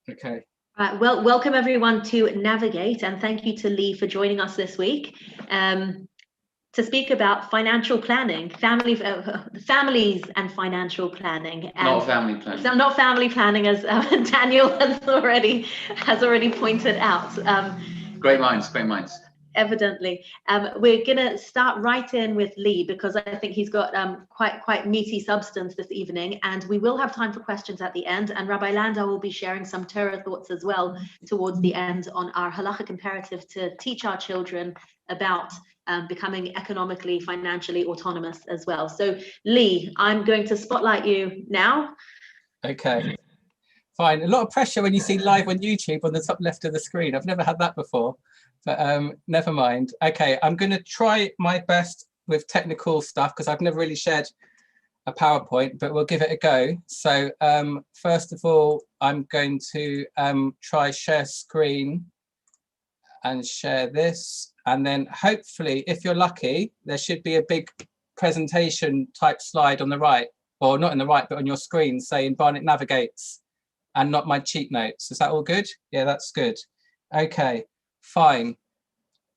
Okay. Well, welcome everyone to Navigate, and thank you to Lee for joining us this week to speak about financial planning, families and financial planning. And not family planning. So not family planning, as Daniel has already pointed out. Great minds, great minds. Evidently. We're going to start right in with Lee because I think he's got quite meaty substance this evening, and we will have time for questions at the end, and Rabbi Landau will be sharing some Torah thoughts as well towards the end on our halachic imperative to teach our children about becoming economically, financially autonomous as well. So Lee, I'm going to spotlight you now. Okay, fine. A lot of pressure when you see live on YouTube on the top left of the screen. I've never had that before. But never mind. Okay, I'm going to try my best with technical stuff because I've never really shared a PowerPoint, but we'll give it a go. So first of all, I'm going to try share screen and share this. And then hopefully, if you're lucky, there should be a big presentation type slide on the right, or not in the right, but on your screen saying Barnet Navigates and not my cheat notes. Is that all good? Yeah, that's good. Okay. Fine.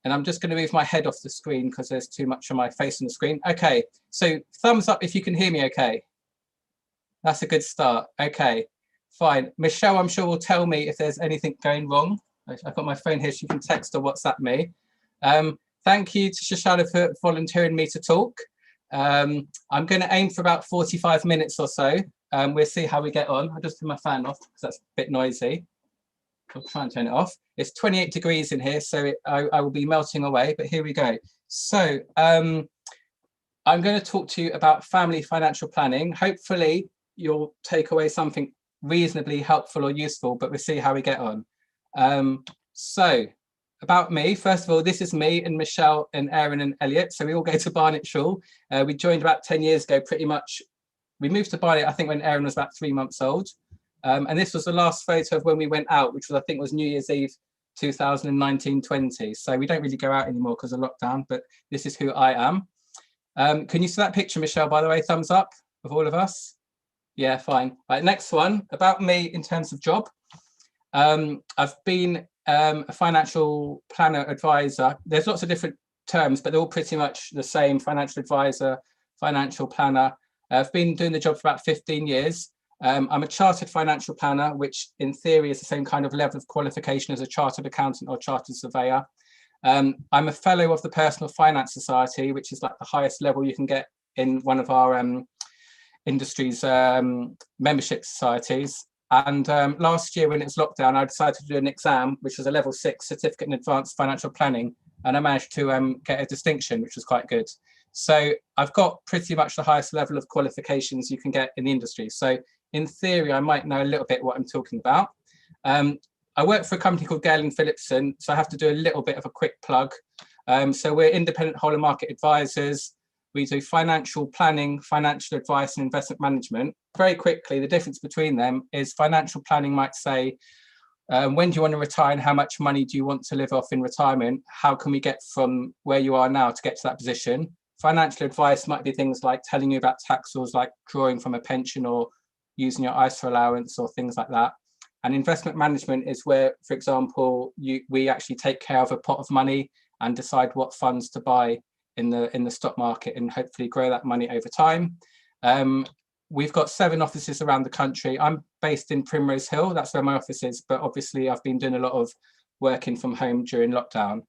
And I'm just going to move my head off the screen because there's too much of my face on the screen. Okay, so thumbs up if you can hear me okay. That's a good start. Okay, fine. Michelle, I'm sure will tell me if there's anything going wrong. I've got my phone here, so you can text or WhatsApp me. Thank you to Shoshana for volunteering me to talk. I'm going to aim for about 45 minutes or so. We'll see how we get on. I'll just turn my fan off because that's a bit noisy. I'll try and turn it off. It's 28 degrees in here, so I will be melting away, but here we go. So I'm going to talk to you about family financial planning. Hopefully you'll take away something reasonably helpful or useful, but we'll see how we get on. So about me, first of all, this is me and Michelle and Aaron and Elliot. So we all go to Barnet Shul. We joined about 10 years ago, pretty much. We moved to Barnet, I think, when Aaron was about 3 months old. And this was the last photo of when we went out, which was, I think, was New Year's Eve 2019-20. So we don't really go out anymore because of lockdown, but this is who I am. Can you see that picture, Michelle, by the way? Thumbs up of all of us. Yeah, fine. Right, next one, about me in terms of job. I've been a financial planner advisor. There's lots of different terms, but they're all pretty much the same: financial advisor, financial planner. I've been doing the job for about 15 years. I'm a chartered financial planner, which in theory is the same kind of level of qualification as a chartered accountant or chartered surveyor. I'm a fellow of the Personal Finance Society, which is like the highest level you can get in one of our industry's membership societies. And last year when it was lockdown, I decided to do an exam, which was a level 6 certificate in advanced financial planning. And I managed to get a distinction, which was quite good. So I've got pretty much the highest level of qualifications you can get in the industry. So in theory, I might know a little bit what I'm talking about. I work for a company called Gale & Philipson, so I have to do a little bit of a quick plug. So we're independent whole of market advisors. We do financial planning, financial advice, and investment management. Very quickly, the difference between them is financial planning might say, when do you want to retire and how much money do you want to live off in retirement? How can we get from where you are now to get to that position? Financial advice might be things like telling you about tax laws, like drawing from a pension or using your ISA allowance or things like that. And investment management is where, for example, we actually take care of a pot of money and decide what funds to buy in the stock market and hopefully grow that money over time. We've got 7 offices around the country. I'm based in Primrose Hill. That's where my office is. But obviously, I've been doing a lot of working from home during lockdown.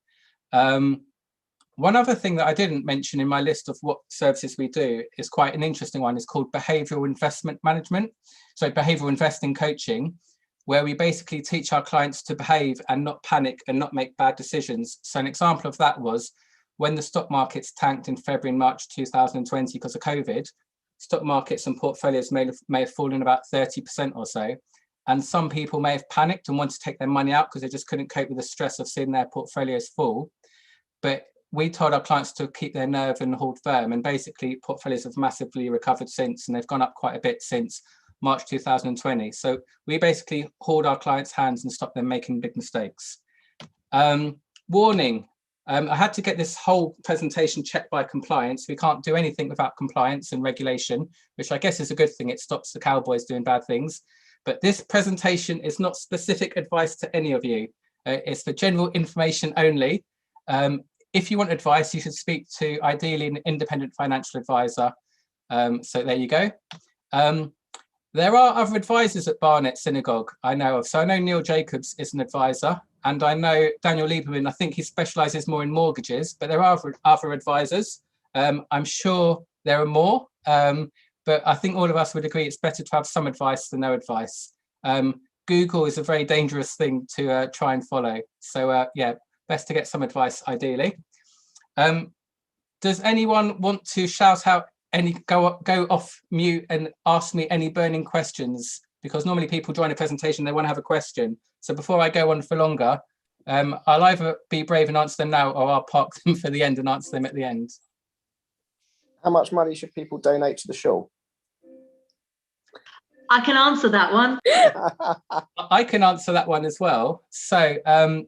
One other thing that I didn't mention in my list of what services we do is quite an interesting one. It's called behavioral investment management. So behavioral investing coaching, where we basically teach our clients to behave and not panic and not make bad decisions. So an example of that was when the stock markets tanked in February and March 2020 because of COVID. Stock markets and portfolios may have fallen about 30% or so. And some people may have panicked and wanted to take their money out because they just couldn't cope with the stress of seeing their portfolios fall. But we told our clients to keep their nerve and hold firm. And basically, portfolios have massively recovered since, and they've gone up quite a bit since March 2020. So we basically hold our clients' hands and stop them making big mistakes. Warning. I had to get this whole presentation checked by compliance. We can't do anything without compliance and regulation, which I guess is a good thing. It stops the cowboys doing bad things. But this presentation is not specific advice to any of you. It's for general information only. If you want advice, you should speak to ideally an independent financial advisor. So there you go. There are other advisors at Barnet Synagogue I know of. So I know Neil Jacobs is an advisor, and I know Daniel Lieberman, I think he specialises more in mortgages, but there are other advisors. I'm sure there are more, but I think all of us would agree it's better to have some advice than no advice. Google is a very dangerous thing to try and follow. So yeah, best to get some advice ideally. Does anyone want to shout out go off mute and ask me any burning questions? Because normally people join a presentation, they want to have a question. So before I go on for longer, I'll either be brave and answer them now, or I'll park them for the end and answer them at the end. How much money should people donate to the show? I can answer that one. I can answer that one as well. So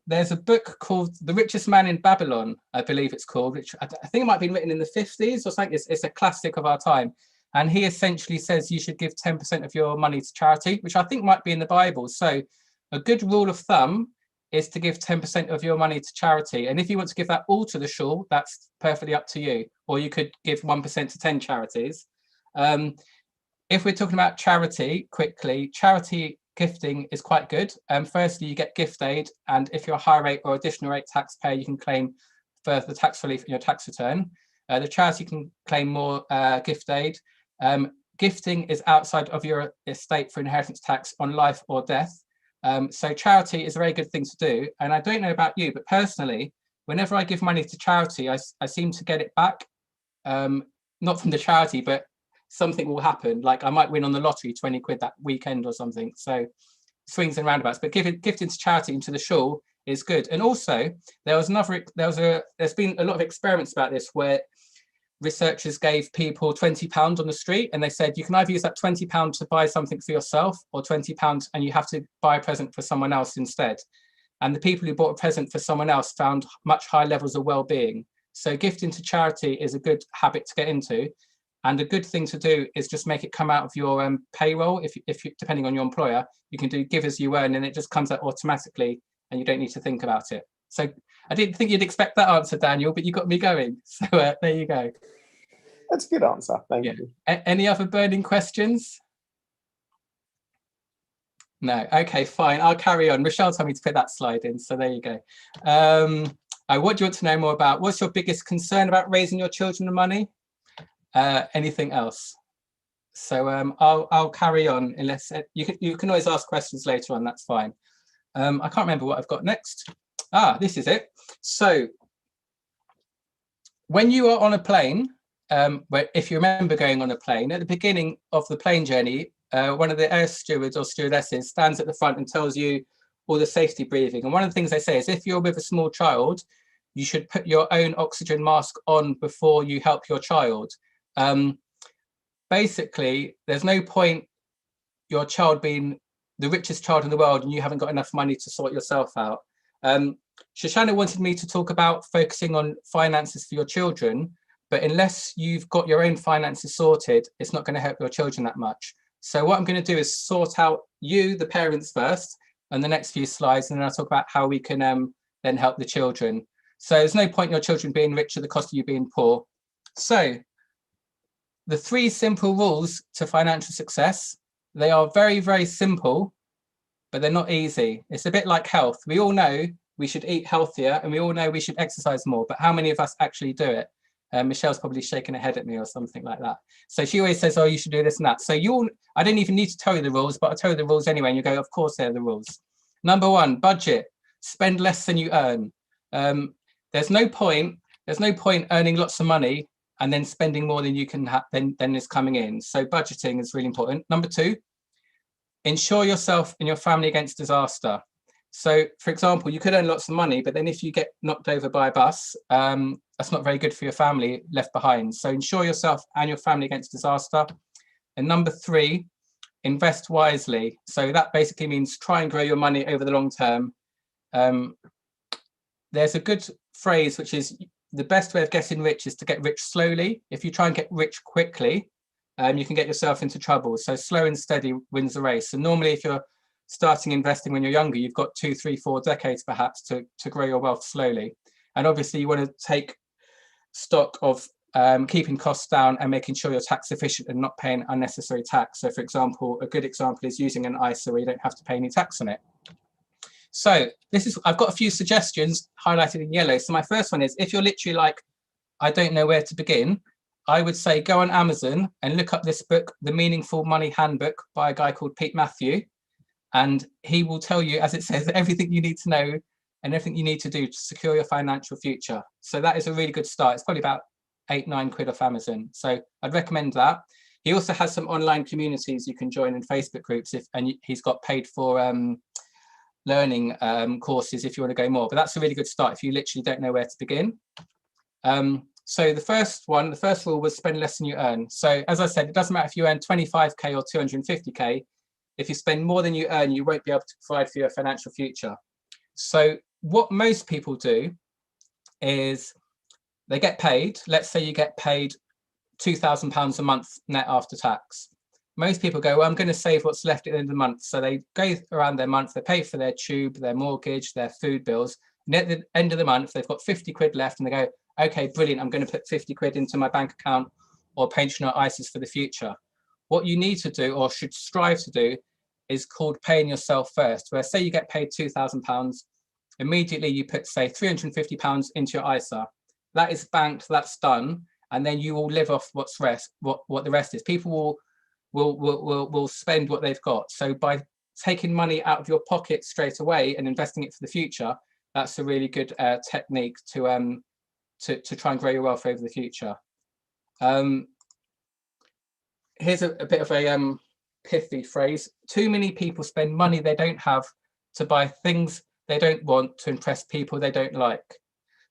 there's a book called The Richest Man in Babylon, I believe it's called, which I think it might have been written in the 50s or something. It's a classic of our time. And he essentially says you should give 10% of your money to charity, which I think might be in the Bible. So a good rule of thumb is to give 10% of your money to charity. And if you want to give that all to the shul, that's perfectly up to you. Or you could give 1% to 10 charities. If we're talking about charity, quickly, charity gifting is quite good. Firstly, you get gift aid, and if you're a high rate or additional rate taxpayer, you can claim further tax relief in your tax return. The charity can claim more gift aid. Gifting is outside of your estate for inheritance tax on life or death. So charity is a very good thing to do. And I don't know about you, but personally, whenever I give money to charity, I seem to get it back, not from the charity, but something will happen. Like I might win on the lottery 20 quid that weekend or something. So swings and roundabouts, but gifting to charity into the shul is good. And also there's been a lot of experiments about this where researchers gave people £20 on the street, and they said you can either use that £20 to buy something for yourself, or £20 and you have to buy a present for someone else instead. And the people who bought a present for someone else found much higher levels of well-being. So gifting to charity is a good habit to get into. And a good thing to do is just make it come out of your payroll. If you, depending on your employer, you can do give as you earn, and it just comes out automatically, and you don't need to think about it. So I didn't think you'd expect that answer, Daniel, but you got me going. So there you go. That's a good answer. Thank you. Any other burning questions? No. Okay, fine. I'll carry on. Rochelle told me to put that slide in, so there you go. What do you want to know more about? What's your biggest concern about raising your children and money? Anything else? So I'll carry on, unless you can always ask questions later on. That's fine. I can't remember what I've got next. This is it. So when you are on a plane, if you remember going on a plane, at the beginning of the plane journey, one of the air stewards or stewardesses stands at the front and tells you all the safety briefing. And one of the things they say is if you're with a small child, you should put your own oxygen mask on before you help your child. Basically, there's no point your child being the richest child in the world and you haven't got enough money to sort yourself out. Shoshana wanted me to talk about focusing on finances for your children, but unless you've got your own finances sorted, it's not going to help your children that much. So what I'm going to do is sort out you, the parents, first, and the next few slides, and then I'll talk about how we can then help the children. So there's no point in your children being rich at the cost of you being poor. So the 3 simple rules to financial success, they are very, very simple, but they're not easy. It's a bit like health. We all know we should eat healthier, and we all know we should exercise more, but how many of us actually do it? Michelle's probably shaking her head at me or something like that. So she always says, oh, you should do this and that. So I don't even need to tell you the rules, but I'll tell you the rules anyway. And you go, of course, they're the rules. Number 1, budget. Spend less than you earn. There's no point earning lots of money and then spending more than you can than is coming in. So budgeting is really important. Number 2, insure yourself and your family against disaster. So, for example, you could earn lots of money, but then if you get knocked over by a bus, that's not very good for your family left behind. So insure yourself and your family against disaster. And number 3, invest wisely. So that basically means try and grow your money over the long term. There's a good phrase, which is the best way of getting rich is to get rich slowly. If you try and get rich quickly, you can get yourself into trouble. So slow and steady wins the race. So normally if you're starting investing when you're younger, you've got 2, 3, 4 decades perhaps to grow your wealth slowly. And obviously you want to take stock of keeping costs down and making sure you're tax efficient and not paying unnecessary tax. So for example, a good example is using an ISA where you don't have to pay any tax on it. So I've got a few suggestions highlighted in yellow. So my first one is, if you're literally like, I don't know where to begin, I would say go on Amazon and look up this book, The Meaningful Money Handbook by a guy called Pete Matthew. And he will tell you, as it says, everything you need to know and everything you need to do to secure your financial future. So that is a really good start. It's probably about 8, 9 quid off Amazon. So I'd recommend that. He also has some online communities you can join in Facebook groups, and he's got paid for learning courses if you want to go more. But that's a really good start if you literally don't know where to begin. So the first rule was spend less than you earn. So as I said, it doesn't matter if you earn 25k or 250k. If you spend more than you earn, you won't be able to provide for your financial future. So what most people do is they get paid. Let's say you get paid £2,000 a month net after tax. Most people go, well, I'm going to save what's left at the end of the month. So they go around their month, they pay for their tube, their mortgage, their food bills. And at the end of the month, they've got 50 quid left and they go, okay, brilliant, I'm going to put 50 quid into my bank account or pension or ISAs for the future. What you need to do, or should strive to do, is called paying yourself first, where say you get paid £2,000, immediately you put, say, £350 into your ISA. That is banked, that's done, and then you will live off what the rest is. People will spend what they've got. So by taking money out of your pocket straight away and investing it for the future, that's a really good technique to try and grow your wealth over the future. Here's a bit of a pithy phrase. Too many people spend money they don't have to buy things they don't want to impress people they don't like.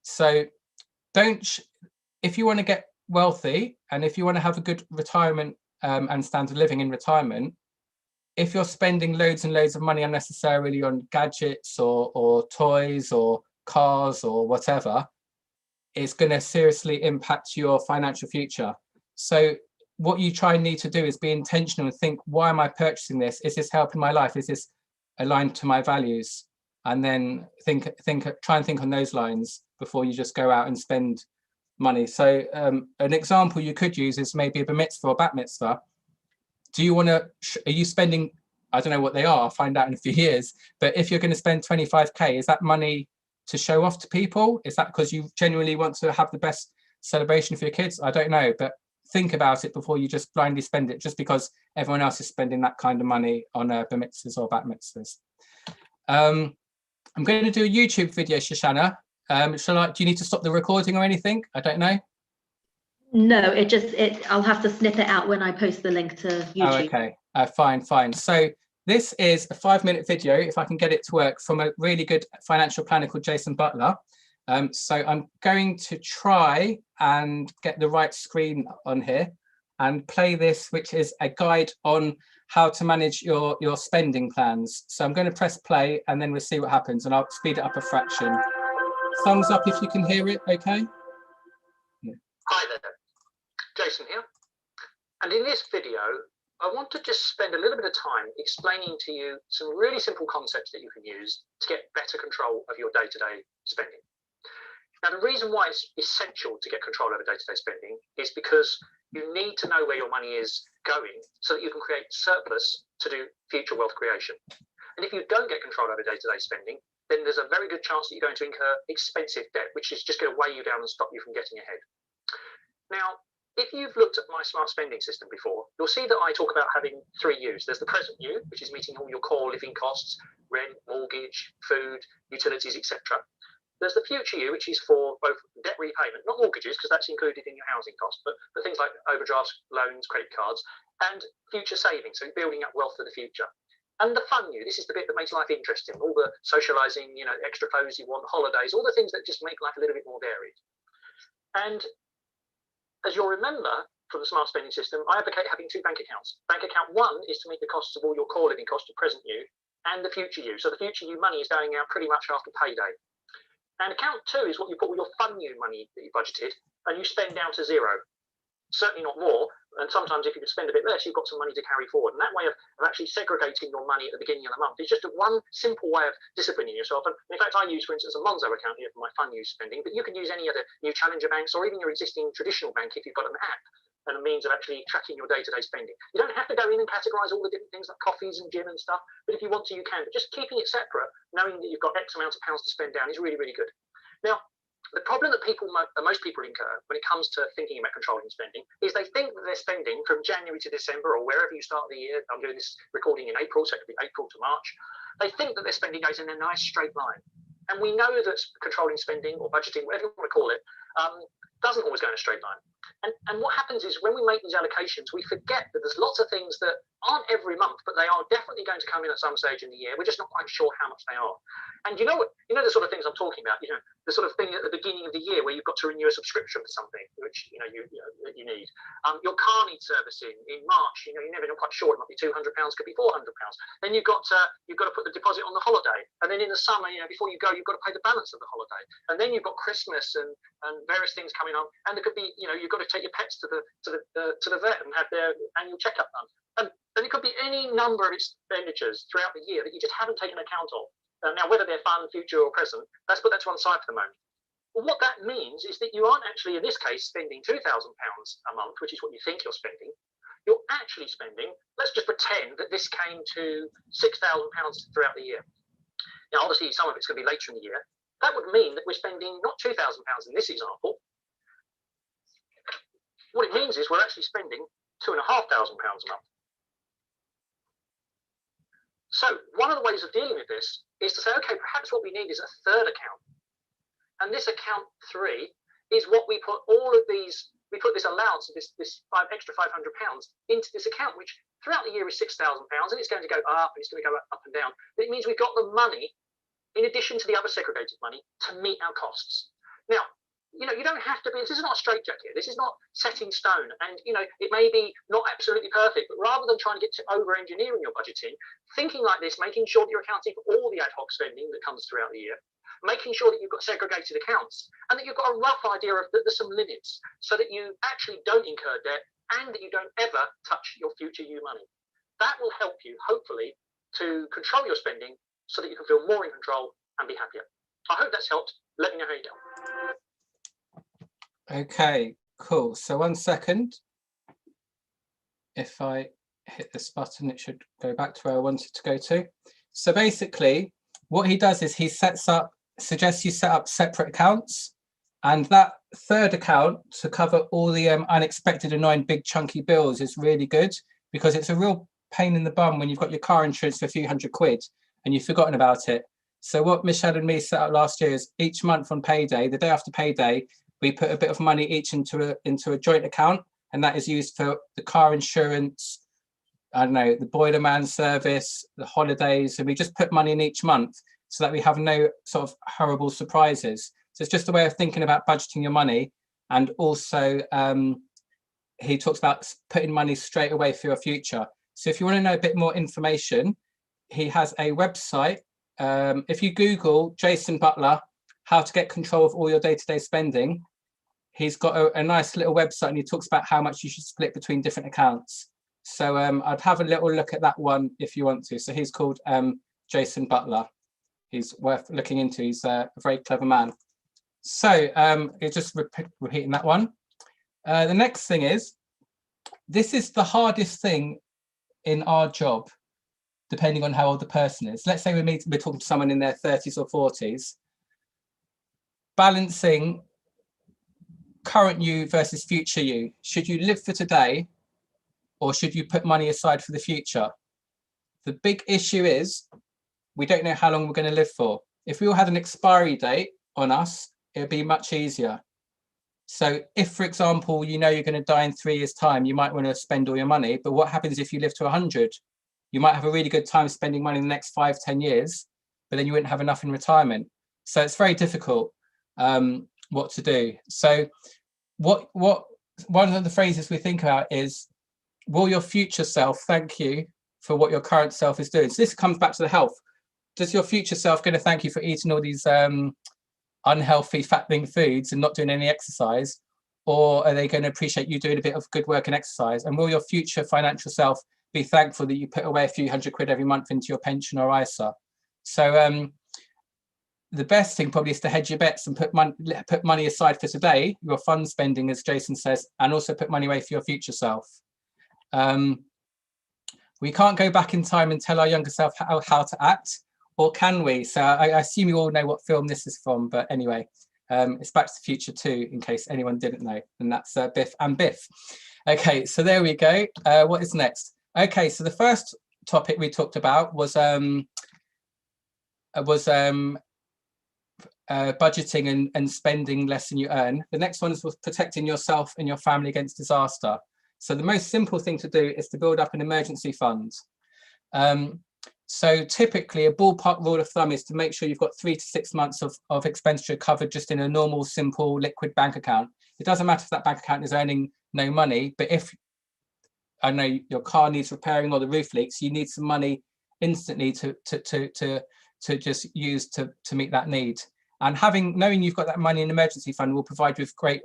So if you want to get wealthy and if you want to have a good retirement and standard of living in retirement, if you're spending loads and loads of money unnecessarily on gadgets or toys or cars or whatever, it's going to seriously impact your financial future. So what you need to do is be intentional and think, why am I purchasing this? Is this helping my life? Is this aligned to my values? And then try and think on those lines before you just go out and spend money. So an example you could use is maybe a bar mitzvah or bat mitzvah. Do you want to, are you spending, I don't know what they are, I'll find out in a few years, but if you're going to spend 25k, is that money to show off to people? Is that because you genuinely want to have the best celebration for your kids? I don't know, but think about it before you just blindly spend it just because everyone else is spending that kind of money on bar mitzvahs or bat mitzvahs. I'm going to do a YouTube video, Shoshana. Do you need to stop the recording or anything? I don't know. No, I'll have to snip it out when I post the link to YouTube. Oh, okay. Fine. So this is a 5-minute video, if I can get it to work, from a really good financial planner called Jason Butler. So I'm going to try and get the right screen on here and play this, which is a guide on how to manage your spending plans. So I'm going to press play and then we'll see what happens, and I'll speed it up a fraction. Thumbs up if you can hear it, okay? Yeah. Hi there, Jason here. And in this video, I want to just spend a little bit of time explaining to you some really simple concepts that you can use to get better control of your day-to-day spending. Now, the reason why it's essential to get control over day-to-day spending is because you need to know where your money is going so that you can create surplus to do future wealth creation. And if you don't get control over day-to-day spending, then there's a very good chance that you're going to incur expensive debt, which is just going to weigh you down and stop you from getting ahead. Now, if you've looked at my smart spending system before, you'll see that I talk about having 3 U's. There's the present you, which is meeting all your core living costs, rent, mortgage, food, utilities, etc. There's the future you, which is for both debt repayment, not mortgages, because that's included in your housing cost, but things like overdrafts, loans, credit cards, and future savings, so building up wealth for the future. And the fun you, this is the bit that makes life interesting, all the socializing, extra clothes you want, holidays, all the things that just make life a little bit more varied. And as you'll remember from the smart spending system, I advocate having 2 bank accounts. Bank account 1 is to meet the costs of all your core living costs, your present you, and the future you. So the future you money is going out pretty much after payday. And account 2 is what you put all your fun you money that you budgeted and you spend down to 0. certainly not more. And sometimes if you can spend a bit less, you've got some money to carry forward. And that way of actually segregating your money at the beginning of the month is just one simple way of disciplining yourself. And in fact, I use, for instance, a Monzo account here for my fun use spending, but you can use any other new challenger banks or even your existing traditional bank if you've got an app and a means of actually tracking your day-to-day spending. You don't have to go in and categorize all the different things like coffees and gym and stuff, but if you want to, you can. But just keeping it separate, knowing that you've got X amount of pounds to spend down is really, really good. Now, the problem that most people incur when it comes to thinking about controlling spending is they think that they're spending from January to December or wherever you start the year. I'm doing this recording in April, so it could be April to March. They think that their spending goes in a nice straight line. And we know that controlling spending or budgeting, whatever you want to call it, doesn't always go in a straight line. And what happens is when we make these allocations, we forget that there's lots of things that aren't every month, but they are definitely going to come in at some stage in the year. We're just not quite sure how much they are. And you know the sort of things I'm talking about, the sort of thing at the beginning of the year where you've got to renew a subscription for something, which you need. Your car needs servicing in March. You're never quite sure. It might be £200, could be £400. Then you've got to put the deposit on the holiday. And then in the summer, before you go, you've got to pay the balance of the holiday. And then you've got Christmas and various things coming on. And there could be, you've got to take your pets to the vet and have their annual checkup done. And it could be any number of expenditures throughout the year that you just haven't taken account of. Now, whether they're fun, future or present, let's put that to one side for the moment. But what that means is that you aren't actually, in this case, spending £2,000 a month, which is what you think you're spending. You're actually spending, let's just pretend that this came to £6,000 throughout the year. Now, obviously, some of it's going to be later in the year. That would mean that we're spending not £2,000 in this example. What it means is we're actually spending £2,500 a month. So one of the ways of dealing with this is to say, okay, perhaps what we need is a third account. And this account 3 is what we put this allowance of this extra £500 into this account, which throughout the year is £6,000, and it's going to go up, and it's going to go up and down. But it means we've got the money, in addition to the other segregated money, to meet our costs. Now, you don't have to be, this is not a straitjacket, this is not set in stone. And, it may be not absolutely perfect, but rather than trying to get to over-engineering your budgeting, thinking like this, making sure that you're accounting for all the ad hoc spending that comes throughout the year, making sure that you've got segregated accounts, and that you've got a rough idea of that there's some limits so that you actually don't incur debt and that you don't ever touch your future you money. That will help you, hopefully, to control your spending so that you can feel more in control and be happier. I hope that's helped. Let me know how you go. Okay, cool. So 1 second. If I hit this button, it should go back to where I wanted to go to. So basically, what he does is he suggests you set up separate accounts, and that third account to cover all the unexpected, annoying, big chunky bills is really good, because it's a real pain in the bum when you've got your car insurance for a few £100 and you've forgotten about it. So what Michelle and me set up last year is each month on payday, the day after payday, we put a bit of money each into a joint account, and that is used for the car insurance, I don't know, the boiler man service, the holidays, and we just put money in each month so that we have no sort of horrible surprises. So it's just a way of thinking about budgeting your money. And also he talks about putting money straight away for your future. So if you want to know a bit more information, he has a website. If you Google Jason Butler, how to get control of all your day-to-day spending, he's got a nice little website, and he talks about how much you should split between different accounts. So I'd have a little look at that one if you want to. So he's called Jason Butler. He's worth looking into. He's a very clever man. So it's just repeating that one. The next thing is, this is the hardest thing in our job, depending on how old the person is. Let's say we're talking to someone in their 30s or 40s. Balancing current you versus future you. Should you live for today, or should you put money aside for the future? The big issue is we don't know how long we're going to live for. If we all had an expiry date on us, it would be much easier. So if, for example, you're going to die in 3 years' time, you might want to spend all your money. But what happens if you live to 100? You might have a really good time spending money in the next 5-10 years, but then you wouldn't have enough in retirement. So it's very difficult what to do. So what one of the phrases we think about is, will your future self thank you for what your current self is doing? So this comes back to the health. Does your future self going to thank you for eating all these unhealthy, fattening foods and not doing any exercise? or are they going to appreciate you doing a bit of good work and exercise? And will your future financial self be thankful that you put away a few £100 every month into your pension or ISA? So the best thing probably is to hedge your bets and put money aside for today, your fun spending, as Jason says, and also put money away for your future self. We can't go back in time and tell our younger self how to act, or can we? So I assume you all know what film this is from, but anyway, it's Back to the Future 2, in case anyone didn't know, and that's Biff and Biff. Okay, so there we go. What is next? Okay, so the first topic we talked about was budgeting and spending less than you earn. The next one was protecting yourself and your family against disaster. So the most simple thing to do is to build up an emergency fund. So typically a ballpark rule of thumb is to make sure you've got 3 to 6 months of expenditure covered just in a normal, simple, liquid bank account. It doesn't matter if that bank account is earning no money, but if, I know, your car needs repairing or the roof leaks, you need some money instantly to just use to meet that need. And knowing you've got that money in an emergency fund will provide you with great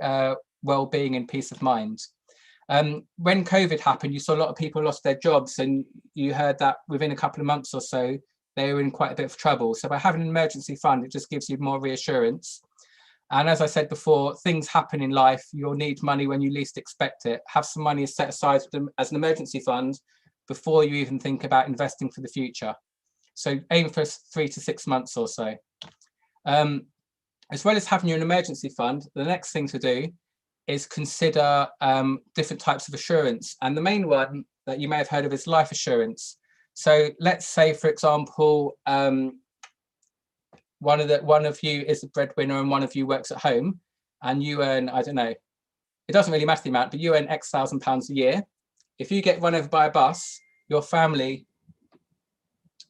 well-being and peace of mind. When COVID happened, you saw a lot of people lost their jobs, and you heard that within a couple of months or so, they were in quite a bit of trouble. So by having an emergency fund, it just gives you more reassurance. And as I said before, things happen in life. You'll need money when you least expect it. Have some money set aside as an emergency fund before you even think about investing for the future. So aim for 3 to 6 months or so. As well as having your emergency fund, the next thing to do is consider different types of assurance. And the main one that you may have heard of is life assurance. So let's say, for example, one of you is a breadwinner and one of you works at home, and you earn, I don't know, it doesn't really matter the amount, but you earn X thousand pounds a year. If you get run over by a bus, your family,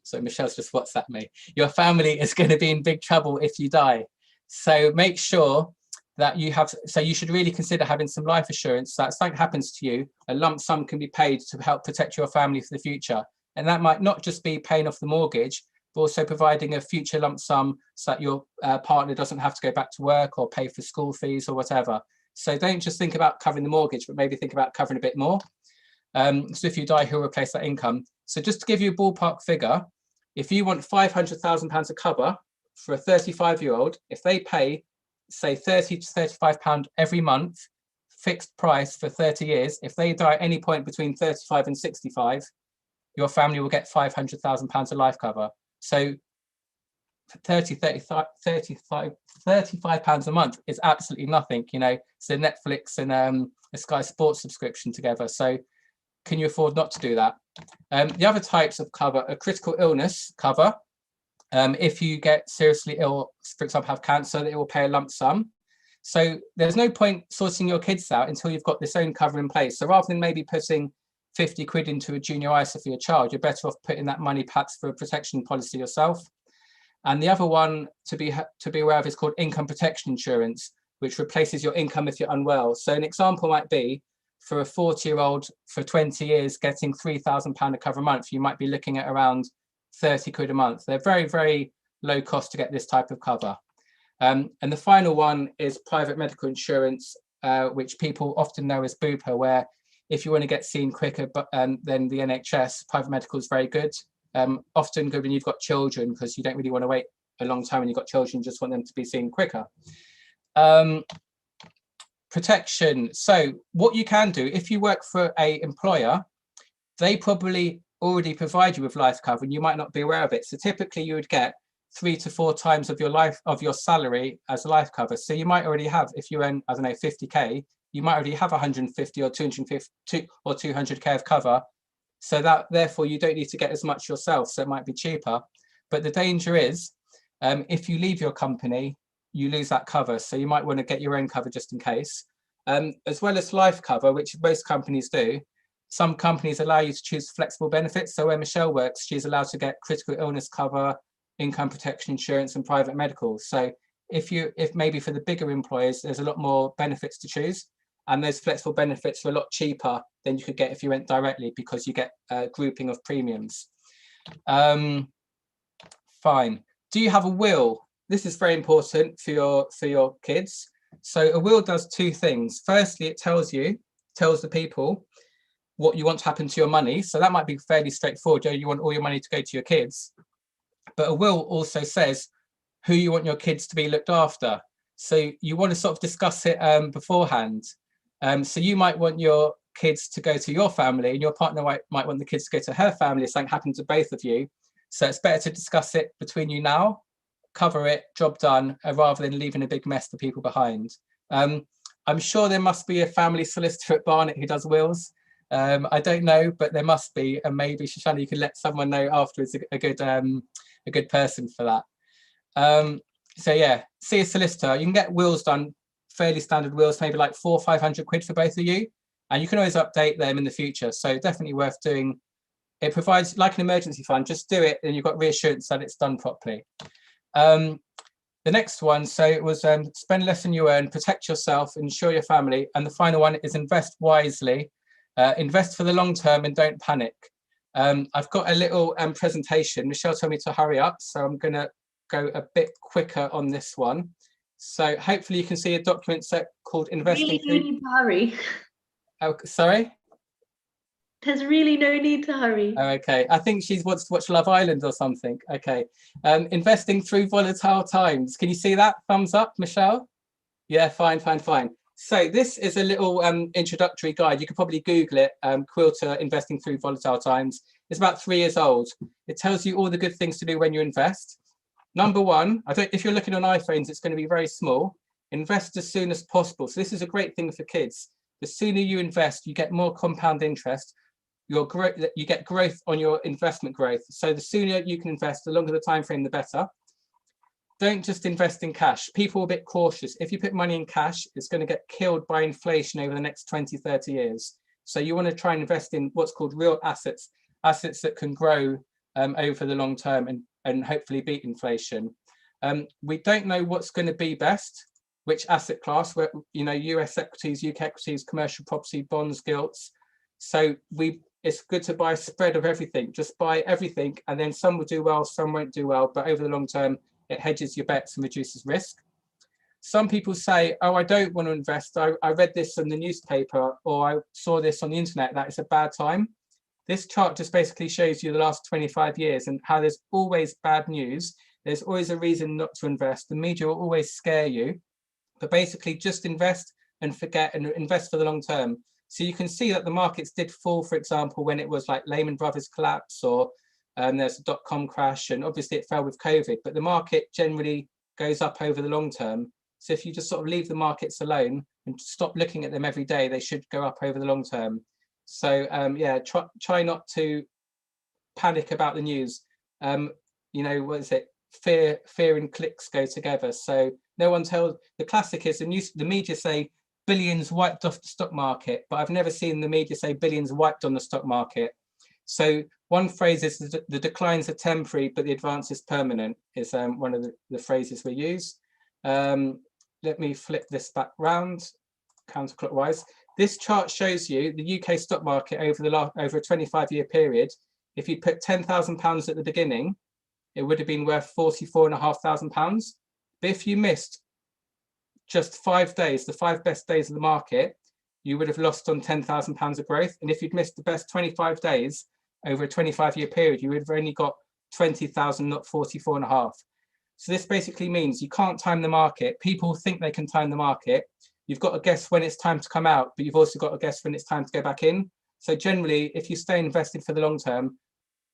so Michelle's just WhatsApped me, your family is going to be in big trouble if you die. So make sure that you should really consider having some life assurance so that if something happens to you, a lump sum can be paid to help protect your family for the future. And that might not just be paying off the mortgage, but also providing a future lump sum so that your partner doesn't have to go back to work or pay for school fees or whatever. So don't just think about covering the mortgage, but maybe think about covering a bit more. So if you die, who'll replace that income? So just to give you a ballpark figure, if you want £500,000 of cover for a 35-year-old, if they pay, say, £30 to £35 every month, fixed price for 30 years, if they die at any point between 35 and 65, your family will get £500,000 of life cover. So £35 a month is absolutely nothing, you know. So Netflix and a Sky Sports subscription together. So can you afford not to do that? The other types of cover are critical illness cover. If you get seriously ill, for example, have cancer, it will pay a lump sum. So there's no point sorting your kids out until you've got this own cover in place. So rather than maybe putting 50 quid into a junior ISA for your child, you're better off putting that money perhaps for a protection policy yourself. And the other one to be aware of is called income protection insurance, which replaces your income if you're unwell. So an example might be for a 40-year-old for 20 years getting £3,000 of cover a month, you might be looking at around 30 quid a month. They're very, very low cost to get this type of cover. And the final one is private medical insurance, which people often know as BUPA, where if you want to get seen quicker than the NHS, private medical is very good. Often good when you've got children, because you don't really want to wait a long time when you've got children, you just want them to be seen quicker. Protection. So what you can do, if you work for an employer, they probably already provide you with life cover and you might not be aware of it. So typically you would get 3 to 4 times of your salary as life cover. So you might already have, if you earn, I don't know, 50k, you might already have 150 or 250 or 200k of cover. So that therefore you don't need to get as much yourself. So it might be cheaper. But the danger is, if you leave your company, you lose that cover. So you might want to get your own cover just in case. As well as life cover, which most companies do, some companies allow you to choose flexible benefits. So where Michelle works, she's allowed to get critical illness cover, income protection insurance, and private medical. So if maybe for the bigger employers, there's a lot more benefits to choose, and those flexible benefits are a lot cheaper than you could get if you went directly, because you get a grouping of premiums. Fine. Do you have a will? This is very important for your kids. So a will does two things. Firstly, it tells the people what you want to happen to your money. So that might be fairly straightforward. You want all your money to go to your kids. But a will also says who you want your kids to be looked after. So you want to sort of discuss it beforehand. So you might want your kids to go to your family, and your partner might want the kids to go to her family if something happened to both of you. So it's better to discuss it between you now, cover it, job done, rather than leaving a big mess for people behind. I'm sure there must be a family solicitor at Barnet who does wills. I don't know, but there must be, and maybe Shoshana, you can let someone know afterwards a good person for that. So yeah, see a solicitor. You can get wills done, fairly standard wills, maybe like 400 or 500 quid for both of you, and you can always update them in the future. So definitely worth doing. It provides like an emergency fund. Just do it, and you've got reassurance that it's done properly. The next one, so it was spend less than you earn, protect yourself, insure your family, and the final one is invest wisely. Invest for the long term and don't panic. I've got a little presentation. Michelle told me to hurry up, so I'm going to go a bit quicker on this one. So hopefully you can see a document set called Investing. Really, no need to hurry. Oh, sorry? There's really no need to hurry. Oh, okay. I think she wants to watch Love Island or something. Okay. Investing through volatile times. Can you see that? Thumbs up, Michelle? Yeah, fine. So this is a little introductory guide. You could probably Google it, Quilter Investing Through Volatile Times. It's about 3 years old. It tells you all the good things to do when you invest. Number one, if you're looking on iPhones, it's going to be very small. Invest as soon as possible. So this is a great thing for kids. The sooner you invest, you get more compound interest. You get growth on your investment growth. So the sooner you can invest, the longer the time frame, the better. Don't just invest in cash. People are a bit cautious. If you put money in cash, it's going to get killed by inflation over the next 20, 30 years. So you want to try and invest in what's called real assets, assets that can grow over the long term and hopefully beat inflation. We don't know what's going to be best, which asset class, where, US equities, UK equities, commercial property, bonds, gilts. So it's good to buy a spread of everything. Just buy everything, and then some will do well, some won't do well, but over the long term, it hedges your bets and reduces risk. Some people say, oh, I don't want to invest. I read this in the newspaper, or I saw this on the internet, that it's a bad time. This chart just basically shows you the last 25 years and how there's always bad news. There's always a reason not to invest. The media will always scare you, but basically just invest and forget, and invest for the long term. So you can see that the markets did fall, for example, when it was like Lehman Brothers collapse, or there's a dot-com crash, and obviously it fell with COVID, but the market generally goes up over the long term. So if you just sort of leave the markets alone and stop looking at them every day, they should go up over the long term. So yeah, try not to panic about the news. What is it? Fear and clicks go together. So no one tells. The classic is the media say billions wiped off the stock market, but I've never seen the media say billions wiped on the stock market. So one phrase is the declines are temporary, but the advance is permanent, is one of the phrases we use. Let me flip this back round counterclockwise. This chart shows you the UK stock market over a 25-year period. If you put £10,000 at the beginning, it would have been worth £44,500. But if you missed just 5 days, the 5 best days of the market, you would have lost on £10,000 of growth. And if you'd missed the best 25 days over a 25-year period, you would have only got 20,000, not 44.5. So this basically means you can't time the market. People think they can time the market. You've got to guess when it's time to come out, but you've also got to guess when it's time to go back in. So generally, if you stay invested for the long term,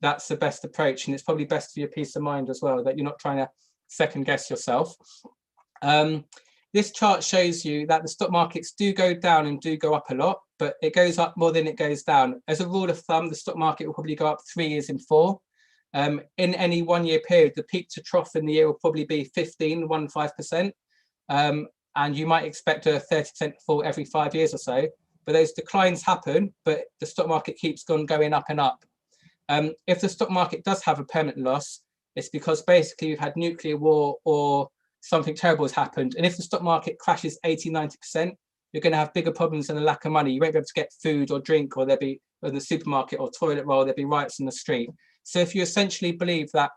that's the best approach. And it's probably best for your peace of mind as well, that you're not trying to second guess yourself. This chart shows you that the stock markets do go down and do go up a lot, but it goes up more than it goes down. As a rule of thumb, the stock market will probably go up 3 years in 4. In any 1 year period, the peak to trough in the year will probably be 15%. And you might expect a 30% fall every 5 years or so. But those declines happen, but the stock market keeps going up and up. If the stock market does have a permanent loss, it's because basically you've had nuclear war or something terrible has happened. And if the stock market crashes 80–90%, you're going to have bigger problems than a lack of money. You won't be able to get food or drink, or there'll be in the supermarket or toilet roll, there'll be riots in the street. So if you essentially believe that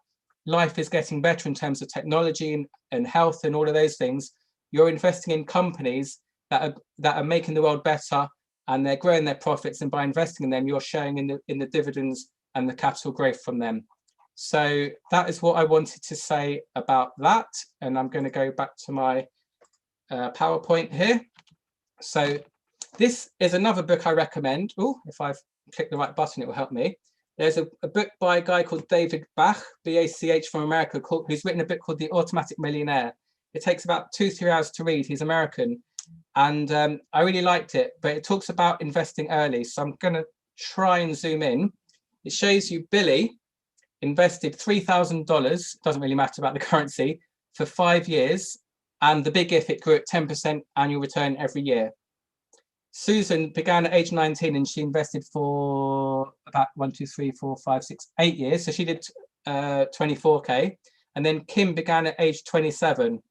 life is getting better in terms of technology and health and all of those things, you're investing in companies that are making the world better, and they're growing their profits, and by investing in them, you're sharing in the dividends and the capital growth from them. So that is what I wanted to say about that. And I'm going to go back to my PowerPoint here. So this is another book I recommend. Oh, if I've clicked the right button, it will help me. There's a book by a guy called David Bach, B-A-C-H, from America, who's written a book called The Automatic Millionaire. It takes about 2-3 hours to read. He's American. And I really liked it, but it talks about investing early. So I'm going to try and zoom in. It shows you Billy invested $3,000, doesn't really matter about the currency, for 5 years. And the big if, it grew at 10% annual return every year. Susan began at age 19 and she invested for about 8 years. So she did 24K. And then Kim began at age 27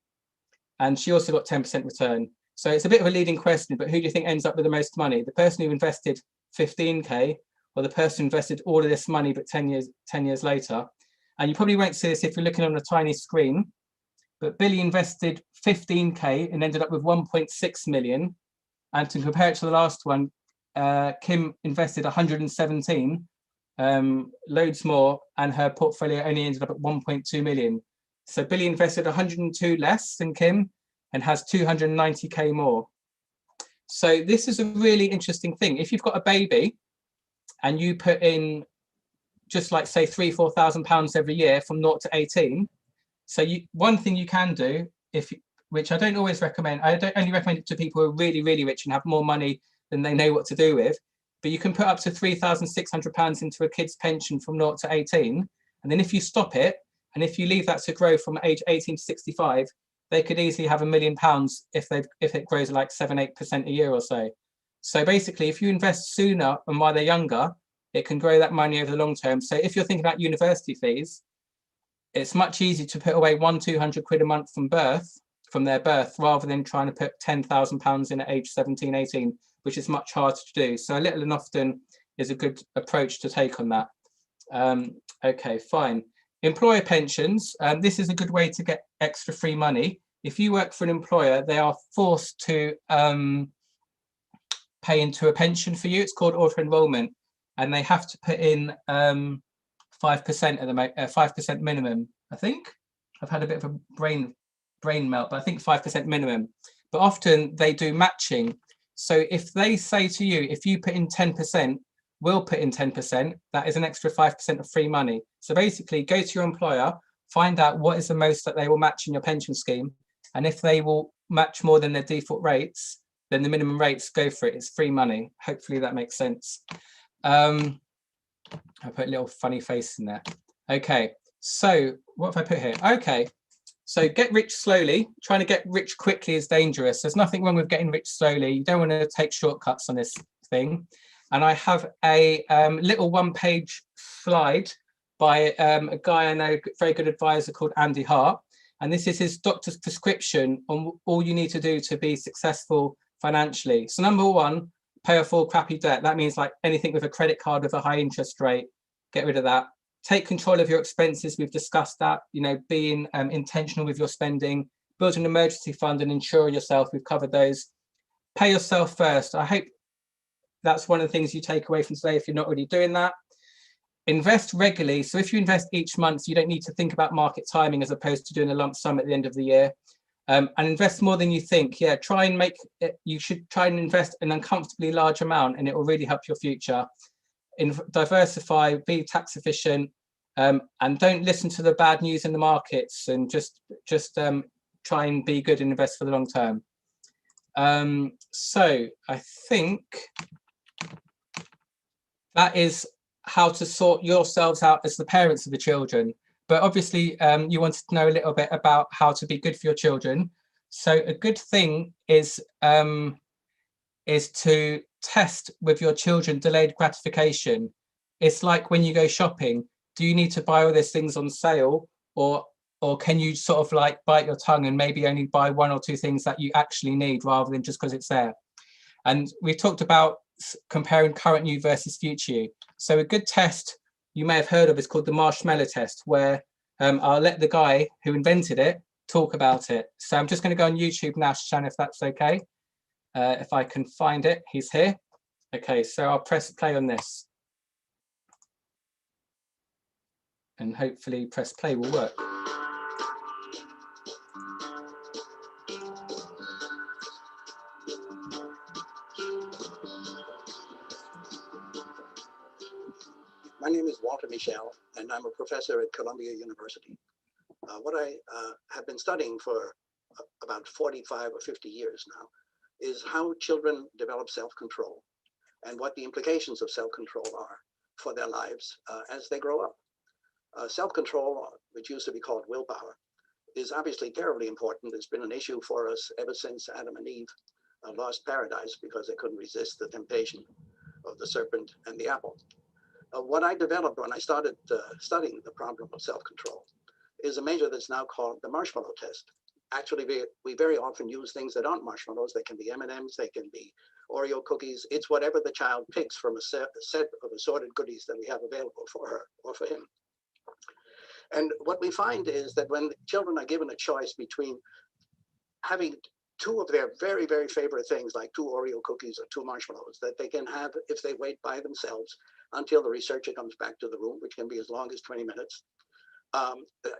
and she also got 10% return. So it's a bit of a leading question, but who do you think ends up with the most money? The person who invested 15K or the person who invested all of this money but 10 years later? And you probably won't see this if you're looking on a tiny screen, but Billy invested 15K and ended up with 1.6 million. And to compare it to the last one, Kim invested 117, loads more, and her portfolio only ended up at 1.2 million. So Billy invested 102 less than Kim and has 290K more. So this is a really interesting thing. If you've got a baby and you put in just like say £3,000-4,000 every year from 0 to 18, so one thing you can do, which I don't always recommend, I don't only recommend it to people who are really, really rich and have more money than they know what to do with, but you can put up to £3,600 into a kid's pension from 0 to 18. And then if you stop it, and if you leave that to grow from age 18 to 65, they could easily have £1 million if it grows like 7-8% a year or so. So basically, if you invest sooner and while they're younger, it can grow that money over the long term. So if you're thinking about university fees, it's much easier to put away 100-200 quid a month from their birth, rather than trying to put £10,000 in at age 17, 18, which is much harder to do. So little and often is a good approach to take on that. Okay, fine. Employer pensions. This is a good way to get extra free money. If you work for an employer, they are forced to pay into a pension for you. It's called auto-enrollment, and they have to put in 5% at the 5% minimum. I think I've had a bit of a brain melt, but I think 5% minimum. But often they do matching. So if they say to you, if you put in 10%, we'll put in 10%, that is an extra 5% of free money. So basically go to your employer, find out what is the most that they will match in your pension scheme. And if they will match more than their default rates, then the minimum rates, go for it. It's free money. Hopefully that makes sense. I put a little funny face in there. Okay, so what have I put here? Okay, so get rich slowly. Trying to get rich quickly is dangerous. There's nothing wrong with getting rich slowly. You don't want to take shortcuts on this thing. And I have a little one-page slide by a guy I know, very good advisor called Andy Hart. And this is his doctor's prescription on all you need to do to be successful financially. So number one, pay off all crappy debt. That means like anything with a credit card with a high interest rate, get rid of that. Take control of your expenses. We've discussed that, you know, being intentional with your spending, build an emergency fund and insure yourself. We've covered those. Pay yourself first. I hope that's one of the things you take away from today if you're not already doing that. Invest regularly. So if you invest each month, you don't need to think about market timing as opposed to doing a lump sum at the end of the year. And invest more than you think. Yeah, try and make it, you should try and invest an uncomfortably large amount and it will really help your future. Diversify, be tax efficient, and don't listen to the bad news in the markets, and just try and be good and invest for the long term. So I think that is how to sort yourselves out as the parents of the children. But obviously you wanted to know a little bit about how to be good for your children. So a good thing is to test with your children delayed gratification. It's like when you go shopping, do you need to buy all these things on sale, or can you sort of like bite your tongue and maybe only buy 1 or 2 things that you actually need rather than just because it's there? And we talked about comparing current you versus future you. So a good test you may have heard of is called the Marshmallow Test, where I'll let the guy who invented it talk about it. So I'm just going to go on YouTube now, Shan, if that's okay. If I can find it, he's here. Okay, so I'll press play on this. And hopefully press play will work. My name is Walter Michel, and I'm a professor at Columbia University. What I have been studying for about 45 or 50 years now is how children develop self-control and what the implications of self-control are for their lives as they grow up. Self-control, which used to be called willpower, is obviously terribly important. It's been an issue for us ever since Adam and Eve lost paradise because they couldn't resist the temptation of the serpent and the apple. What I developed when I started studying the problem of self-control is a measure that's now called the Marshmallow Test. Actually, we very often use things that aren't marshmallows. They can be M&Ms, they can be Oreo cookies. It's whatever the child picks from a set of assorted goodies that we have available for her or for him. And what we find is that when children are given a choice between having two of their very, very favorite things, like 2 Oreo cookies or 2 marshmallows, that they can have if they wait by themselves until the researcher comes back to the room, which can be as long as 20 minutes.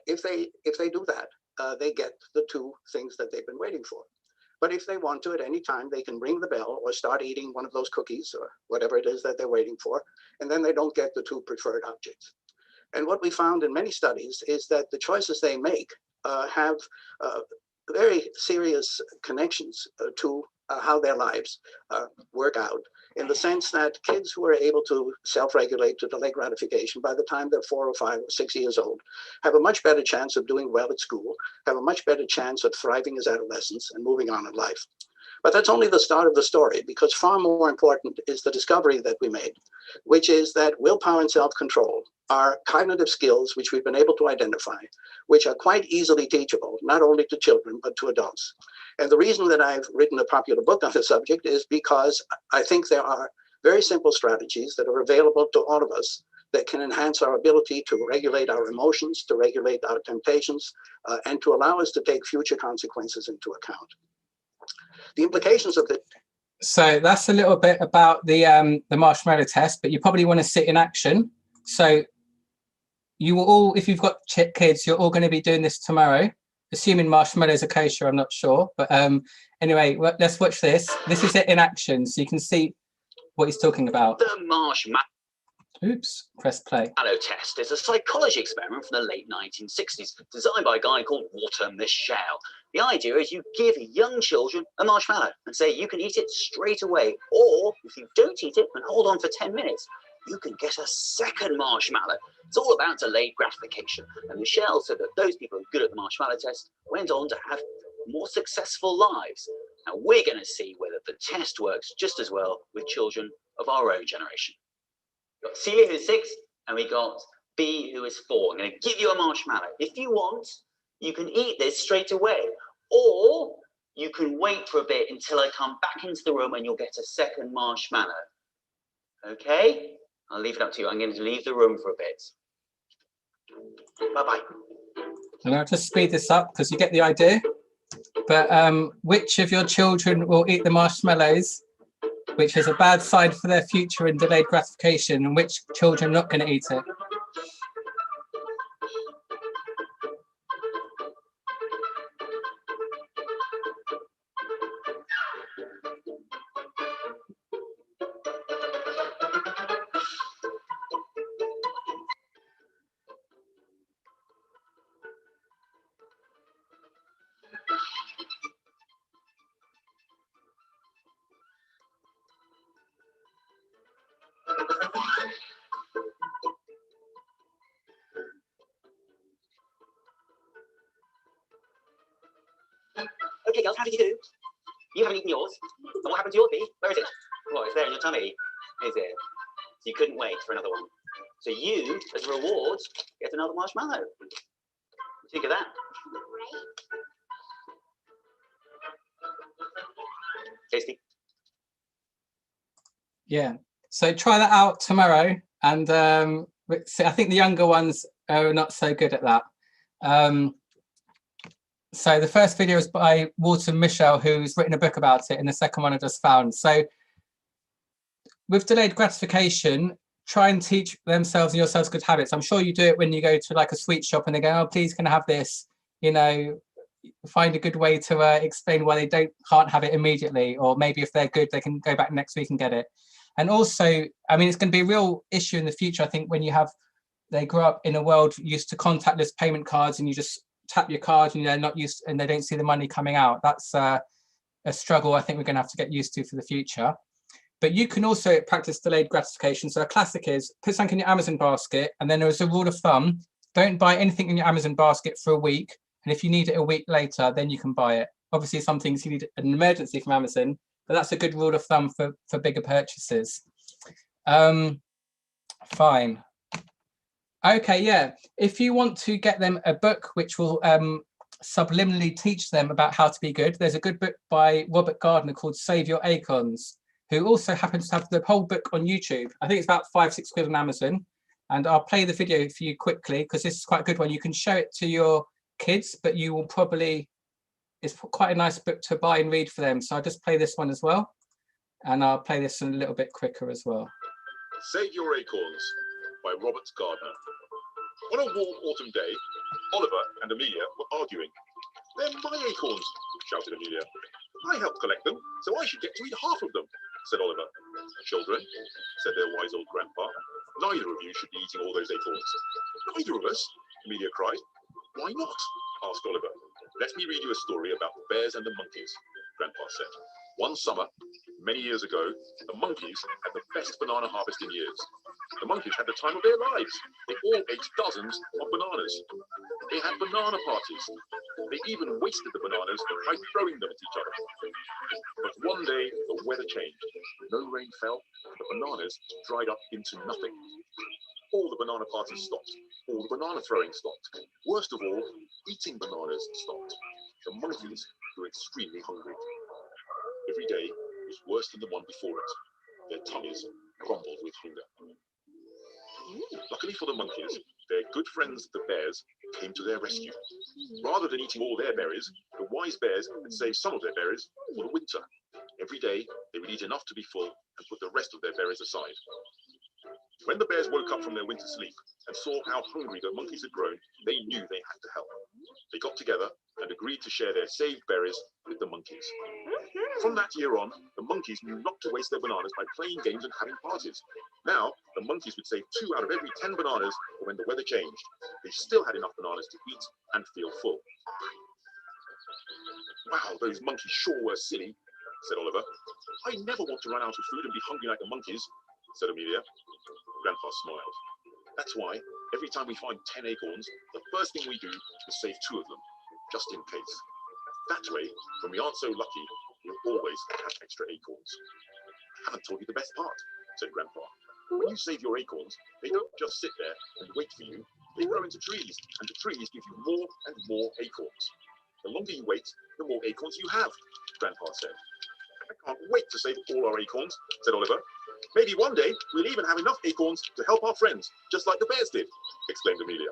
If they do that, they get the 2 things that they've been waiting for. But if they want to, at any time, they can ring the bell or start eating one of those cookies or whatever it is that they're waiting for, and then they don't get the 2 preferred objects. And what we found in many studies is that the choices they make have very serious connections to how their lives work out, in the sense that kids who are able to self-regulate, to delay gratification by the time they're 4 or 5 or 6 years old, have a much better chance of doing well at school, have a much better chance of thriving as adolescents and moving on in life. But that's only the start of the story, because far more important is the discovery that we made, which is that willpower and self-control are cognitive skills which we've been able to identify, which are quite easily teachable, not only to children, but to adults. And the reason that I've written a popular book on the subject is because I think there are very simple strategies that are available to all of us that can enhance our ability to regulate our emotions, to regulate our temptations, and to allow us to take future consequences into account. The implications of it. So that's a little bit about the marshmallow test, but you probably want to sit in action. So you will all, if you've got kids, you're all going to be doing this tomorrow, assuming marshmallows are kosher, I'm not sure. But anyway, let's watch this. This is it in action, so you can see what he's talking about. The Marshmallow Oops, press play. Test is a psychology experiment from the late 1960s, designed by a guy called Walter Michel. The idea is you give young children a marshmallow and say you can eat it straight away, or if you don't eat it and hold on for 10 minutes, you can get a second marshmallow. It's all about delayed gratification. And Michel said that those people who are good at the marshmallow test went on to have more successful lives. Now we're going to see whether the test works just as well with children of our own generation. We've got Celia, who's 6, and we got B, who is 4. I'm going to give you a marshmallow. If you want, you can eat this straight away, or you can wait for a bit until I come back into the room and you'll get a second marshmallow. Okay? I'll leave it up to you. I'm going to leave the room for a bit. Bye-bye. And I'll just speed this up because you get the idea. But which of your children will eat the marshmallows, which is a bad sign for their future in delayed gratification, and which children are not going to eat it? Okay, girls, how did you do? You haven't eaten yours. And what happened to yours, B? Where is it? Well, it's there in your tummy. Is it? So you couldn't wait for another one. So you, as a reward, get another marshmallow. What do you think of that? Tasty. Yeah. So try that out tomorrow. And I think the younger ones are not so good at that. So the first video is by Walter Mischel, who's written a book about it, and the second one I just found. So with delayed gratification, try and teach themselves and yourselves good habits. I'm sure you do it when you go to like a sweet shop and they go, oh, please can I have this? You know, find a good way to explain why they can't have it immediately, or maybe if they're good, they can go back next week and get it. And also, I mean, it's going to be a real issue in the future, I think, when they grow up in a world used to contactless payment cards, and you just tap your card and they're not used, and they don't see the money coming out. That's a struggle I think we're going to have to get used to for the future. But you can also practice delayed gratification. So a classic is put something in your Amazon basket, and then there is a rule of thumb: don't buy anything in your Amazon basket for a week, and if you need it a week later, then you can buy it. Obviously, some things you need an emergency from Amazon, but that's a good rule of thumb for bigger purchases. Fine. Okay, yeah. If you want to get them a book which will subliminally teach them about how to be good, there's a good book by Robert Gardner called Save Your Acorns, who also happens to have the whole book on YouTube. I think it's about £5-6 on Amazon. And I'll play the video for you quickly because this is quite a good one. You can show it to your kids, but you will probably, it's quite a nice book to buy and read for them. So I'll just play this one as well. And I'll play this a little bit quicker as well. Save Your Acorns by Robert Gardner. On a warm autumn day, Oliver and Amelia were arguing. They're my acorns, shouted Amelia. I helped collect them, so I should get to eat half of them, said Oliver. Children, said their wise old grandpa, neither of you should be eating all those acorns. Neither of us, Amelia cried. Why not? Asked Oliver. Let me read you a story about the bears and the monkeys, Grandpa said. One summer, many years ago, the monkeys had the best banana harvest in years. The monkeys had the time of their lives. They all ate dozens of bananas. They had banana parties. They even wasted the bananas by throwing them at each other. But one day, the weather changed. No rain fell. The bananas dried up into nothing. All the banana parties stopped. All the banana throwing stopped. Worst of all, eating bananas stopped. The monkeys were extremely hungry. Every day was worse than the one before it. Their tummies grumbled with hunger. Luckily for the monkeys, their good friends the bears came to their rescue. Rather than eating all their berries, the wise bears had saved some of their berries for the winter. Every day, they would eat enough to be full and put the rest of their berries aside. When the bears woke up from their winter sleep and saw how hungry the monkeys had grown, they knew they had to help. They got together and agreed to share their saved berries with the monkeys. From that year on, the monkeys knew not to waste their bananas by playing games and having parties. Now, the monkeys would save 2 out of every 10 bananas for when the weather changed. They still had enough bananas to eat and feel full. Wow, those monkeys sure were silly, said Oliver. I never want to run out of food and be hungry like the monkeys, said Amelia. Grandpa smiled. That's why, every time we find 10 acorns, the first thing we do is save 2 of them, just in case. That way, when we aren't so lucky, we'll always have extra acorns. I haven't told you the best part, said Grandpa. When you save your acorns, they don't just sit there and wait for you. They grow into trees, and the trees give you more and more acorns. The longer you wait, the more acorns you have, Grandpa said. I can't wait to save all our acorns, said Oliver. Maybe one day we'll even have enough acorns to help our friends, just like the bears did, exclaimed Amelia.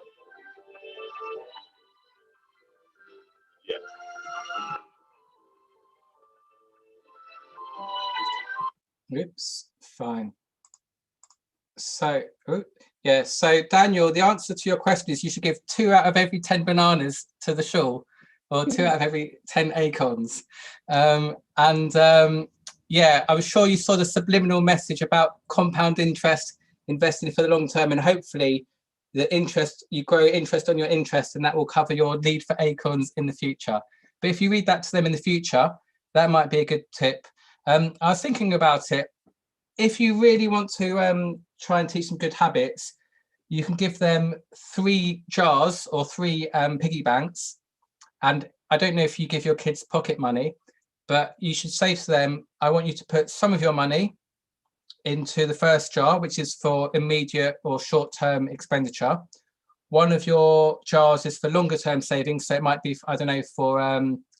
Yeah. Oops, fine. So, yeah, so Daniel, the answer to your question is you should give 2 out of every 10 bananas to the shul, or 2 out of every 10 acorns. Yeah, I'm sure you saw the subliminal message about compound interest, investing for the long term, and hopefully the interest, you grow interest on your interest, and that will cover your need for acorns in the future. But if you read that to them in the future, that might be a good tip. I was thinking about it. If you really want to try and teach them good habits, you can give them 3 jars or 3 piggy banks. And I don't know if you give your kids pocket money, but you should say to them, I want you to put some of your money into the first jar, which is for immediate or short-term expenditure. One of your jars is for longer-term savings. So it might be, I don't know, for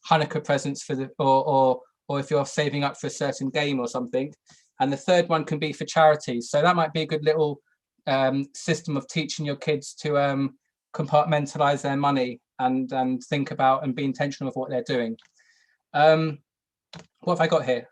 Hanukkah presents for the, or if you're saving up for a certain game or something. And the third one can be for charities. So that might be a good little system of teaching your kids to compartmentalize their money and think about and be intentional of what they're doing. What have I got here?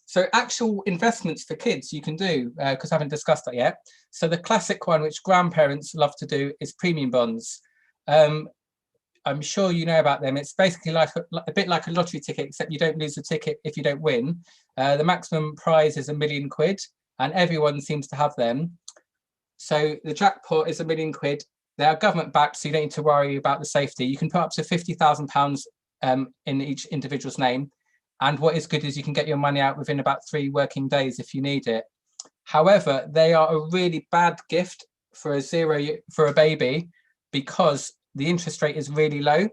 So actual investments for kids you can do, because I haven't discussed that yet. So the classic one, which grandparents love to do, is premium bonds. I'm sure you know about them. It's basically like a bit like a lottery ticket, except you don't lose the ticket if you don't win. The maximum prize is £1 million, and everyone seems to have them. So the jackpot is £1 million. They are government backed, so you don't need to worry about the safety. You can put up to £50,000 in each individual's name. And what is good is you can get your money out within about 3 working days if you need it. However, they are a really bad gift for a baby, because the interest rate is really low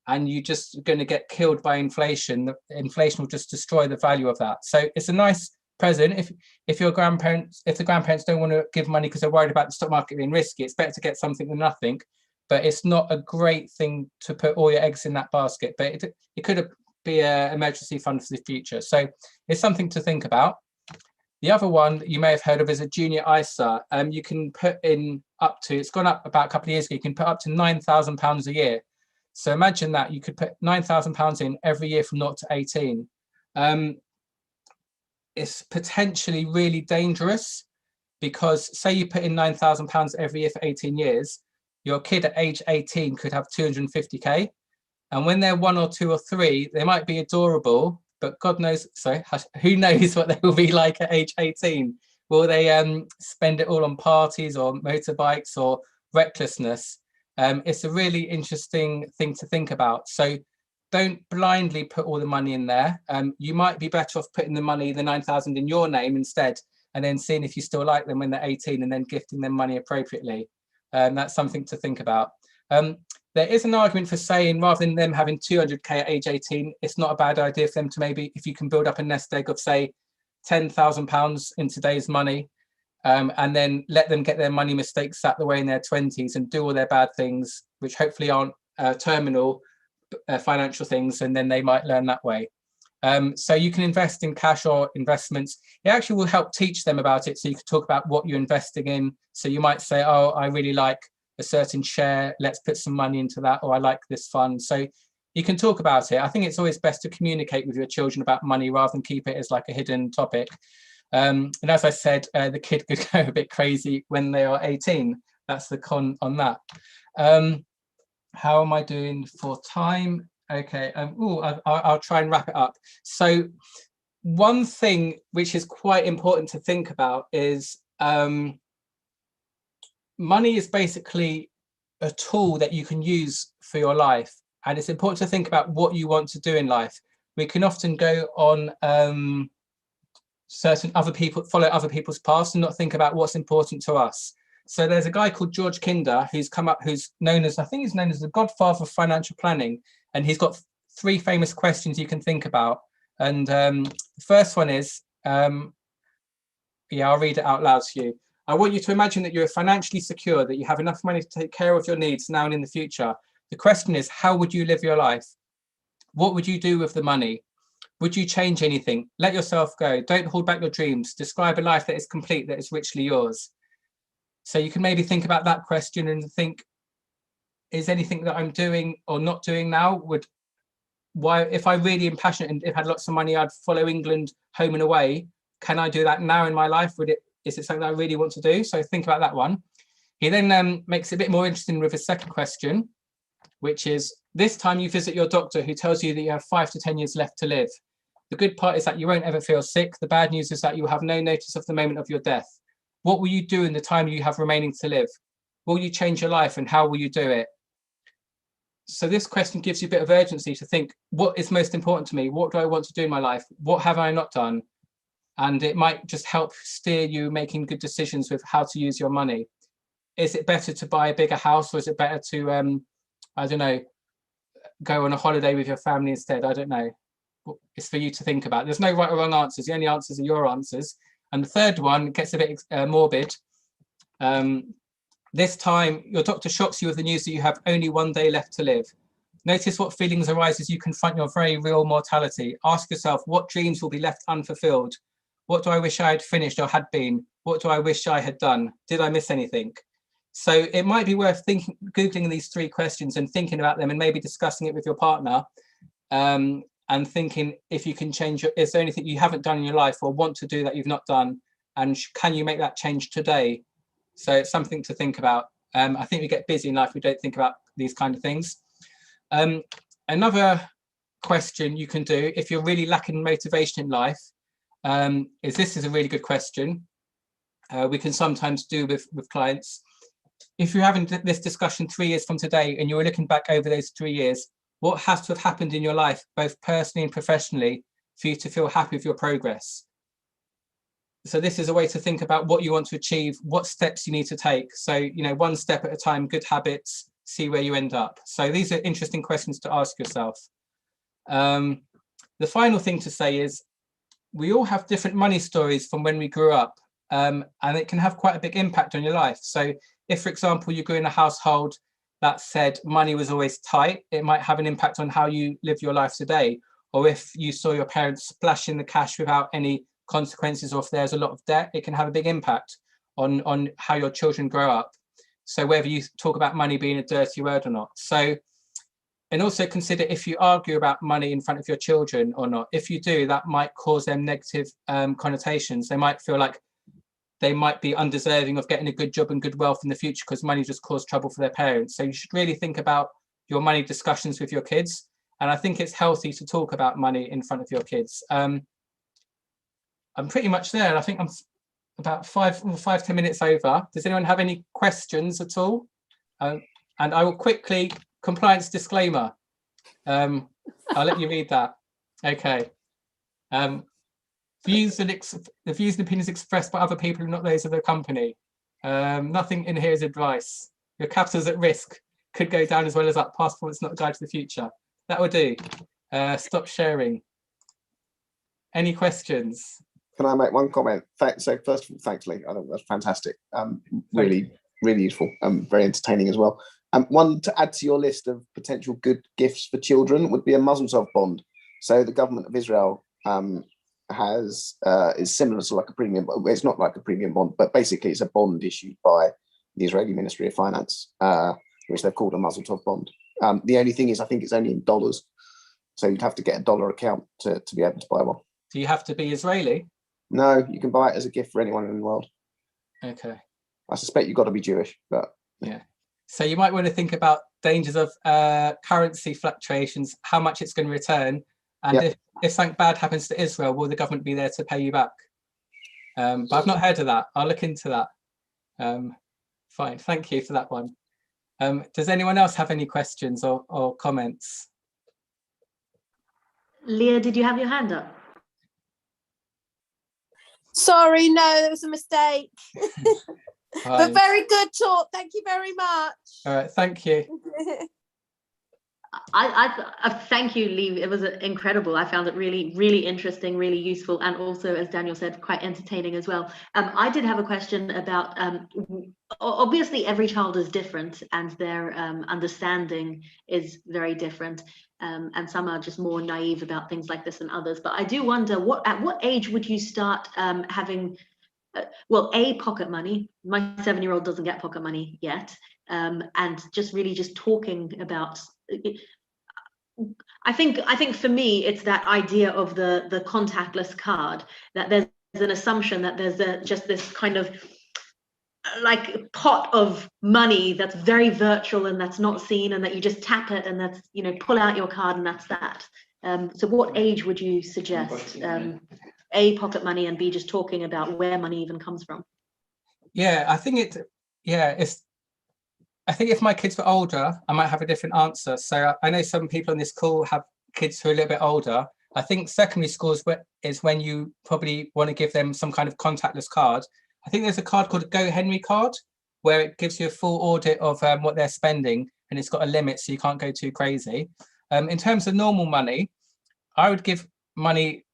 and you're just going to get killed by inflation. The inflation will just destroy the value of that. So it's a nice present if the grandparents don't want to give money because they're worried about the stock market being risky. It's better to get something than nothing, but it's not a great thing to put all your eggs in that basket. But it could be an emergency fund for the future. So it's something to think about. The other one that you may have heard of is a junior ISA. You can put in up to, it's gone up about a couple of years ago, you can put up to £9,000 a year. So imagine that you could put £9,000 in every year from 0 to 18. It's potentially really dangerous, because say you put in £9,000 every year for 18 years, your kid at age 18 could have 250k. And when they're 1 or 2 or 3, they might be adorable, but God knows, who knows what they will be like at age 18? Will they spend it all on parties or motorbikes or recklessness? It's a really interesting thing to think about. So don't blindly put all the money in there. You might be better off putting the money, the 9,000, in your name instead, and then seeing if you still like them when they're 18 and then gifting them money appropriately. That's something to think about. There is an argument for saying, rather than them having 200k at age 18, it's not a bad idea for them to maybe, if you can build up a nest egg of, say, £10,000 in today's money, and then let them get their money mistakes out the way in their 20s and do all their bad things, which hopefully aren't terminal financial things, and then they might learn that way. So you can invest in cash or investments. It actually will help teach them about it. So you can talk about what you're investing in. So you might say, oh, I really like a certain share, let's put some money into that, or I like this fund. So you can talk about it. I think it's always best to communicate with your children about money rather than keep it as like a hidden topic. And as I said, the kid could go a bit crazy when they are 18. That's the con on that. How am I doing for time? Okay, I'll try and wrap it up. So one thing which is quite important to think about is money is basically a tool that you can use for your life. And it's important to think about what you want to do in life. We can often go on follow other people's paths and not think about what's important to us. So there's a guy called George Kinder who's come up, who's known as, I think he's known as the godfather of financial planning. And he's got 3 famous questions you can think about. And the first one is, I'll read it out loud to you. I want you to imagine that you're financially secure, that you have enough money to take care of your needs now and in the future. The question is, how would you live your life? What would you do with the money? Would you change anything? Let yourself go. Don't hold back your dreams. Describe a life that is complete, that is richly yours. So you can maybe think about that question and think, is anything that I'm doing or not doing now, if I really am passionate and if I had lots of money, I'd follow England home and away. Can I do that now in my life? Is it something that I really want to do? So think about that one. He then makes it a bit more interesting with his second question, which is, this time you visit your doctor who tells you that you have 5 to 10 years left to live. The good part is that you won't ever feel sick. The bad news is that you have no notice of the moment of your death. What will you do in the time you have remaining to live? Will you change your life, and how will you do it? So this question gives you a bit of urgency to think, what is most important to me? What do I want to do in my life? What have I not done? And it might just help steer you making good decisions with how to use your money. Is it better to buy a bigger house, or is it better to, I don't know, go on a holiday with your family instead? I don't know. It's for you to think about. There's no right or wrong answers. The only answers are your answers. And the third one gets a bit morbid. This time, your doctor shocks you with the news that you have only 1 day left to live. Notice what feelings arise as you confront your very real mortality. Ask yourself, what dreams will be left unfulfilled? What do I wish I had finished or had been? What do I wish I had done? Did I miss anything? So it might be worth Googling these 3 questions and thinking about them, and maybe discussing it with your partner, and thinking if you can change is there anything you haven't done in your life or want to do that you've not done, and can you make that change today? So it's something to think about. I think we get busy in life, we don't think about these kind of things. Another question you can do if you're really lacking motivation in life this is a really good question. We can sometimes do with clients. If you're having this discussion 3 years from today and you're looking back over those 3 years, what has to have happened in your life, both personally and professionally, for you to feel happy with your progress? So this is a way to think about what you want to achieve, what steps you need to take. So, you know, 1 step at a time, good habits, see where you end up. So these are interesting questions to ask yourself. The final thing to say is we all have different money stories from when we grew up, and it can have quite a big impact on your life. So if, for example, you grew in a household that said money was always tight, it might have an impact on how you live your life today. Or if you saw your parents splashing the cash without any consequences, or if there's a lot of debt, it can have a big impact on how your children grow up. So whether you talk about money being a dirty word or not. So, and also consider if you argue about money in front of your children or not. If you do, that might cause them negative connotations. They might feel like they might be undeserving of getting a good job and good wealth in the future because money just caused trouble for their parents. So you should really think about your money discussions with your kids. And I think it's healthy to talk about money in front of your kids. I'm pretty much there. I think I'm about 5-10 minutes over. Does anyone have any questions at all? And I will quickly, compliance disclaimer. I'll let you read that. Okay. The views and opinions expressed by other people are not those of the company. Nothing in here is advice. Your capital's at risk. Could go down as well as up. Past performance, not a guide to the future. That will do. Stop sharing. Any questions? Can I make one comment? So first of all, thanks, Lee. I think that's fantastic. Really useful. Very entertaining as well. One to add to your list of potential good gifts for children would be a Mazel Tov bond. So the government of Israel is similar to like a premium. It's not like a premium bond, but basically it's a bond issued by the Israeli Ministry of Finance, which they've called a Mazel Tov bond. The only thing is, I think it's only in dollars, so you'd have to get a dollar account to be able to buy one. Do you have to be Israeli? No, you can buy it as a gift for anyone in the world. Okay. I suspect you've got to be Jewish, but yeah. So you might want to think about dangers of currency fluctuations, how much it's going to return, and if something bad happens to Israel, will the government be there to pay you back? But I've not heard of that. I'll look into that. Fine, thank you for that one. Does anyone else have any questions or comments? Leah, did you have your hand up? Sorry, no, there was a mistake. But very good talk. Thank you very much. All right, thank you. I thank you, Lee. It was incredible. I found it really, really interesting, really useful, and also, as Daniel said, quite entertaining as well. I did have a question about, obviously every child is different and their understanding is very different, and some are just more naive about things like this than others. But I do wonder, at what age would you start having, pocket money? My 7-year-old doesn't get pocket money yet, and just talking about it. I think for me it's that idea of the contactless card, that there's an assumption that there's just this kind of like pot of money that's very virtual and that's not seen, and that you just tap it and that's, pull out your card and that's that. So what age would you suggest? A, pocket money, and B, just talking about where money even comes from? Yeah, I think I think if my kids were older, I might have a different answer. So I know some people on this call have kids who are a little bit older. I think secondary school is when you probably want to give them some kind of contactless card. I think there's a card called a Go Henry card, where it gives you a full audit of what they're spending, and it's got a limit so you can't go too crazy. In terms of normal money, I would give money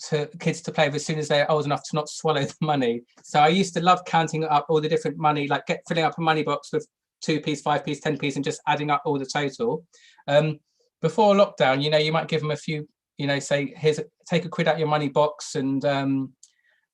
to kids to play with as soon as they're old enough to not swallow the money. So I used to love counting up all the different money, like filling up a money box with 2p, 5p, 10p, and just adding up all the total. Before lockdown, you might give them a few, say, take a quid out your money box and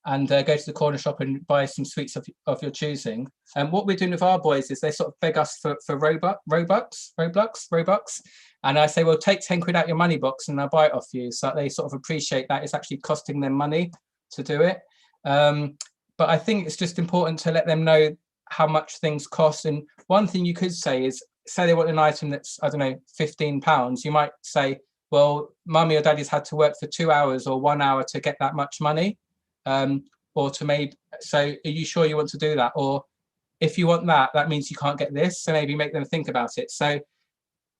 and go to the corner shop and buy some sweets of your choosing. And what we're doing with our boys is they sort of beg us for Robux. And I say, well, take 10 quid out your money box and I'll buy it off you. So they sort of appreciate that it's actually costing them money to do it. But I think it's just important to let them know how much things cost. And one thing you could say is, say they want an item that's, I don't know, £15. You might say, well, mummy or daddy's had to work for 2 hours or 1 hour to get that much money. Or to maybe, so are you sure you want to do that? Or if you want that, that means you can't get this. So maybe make them think about it. So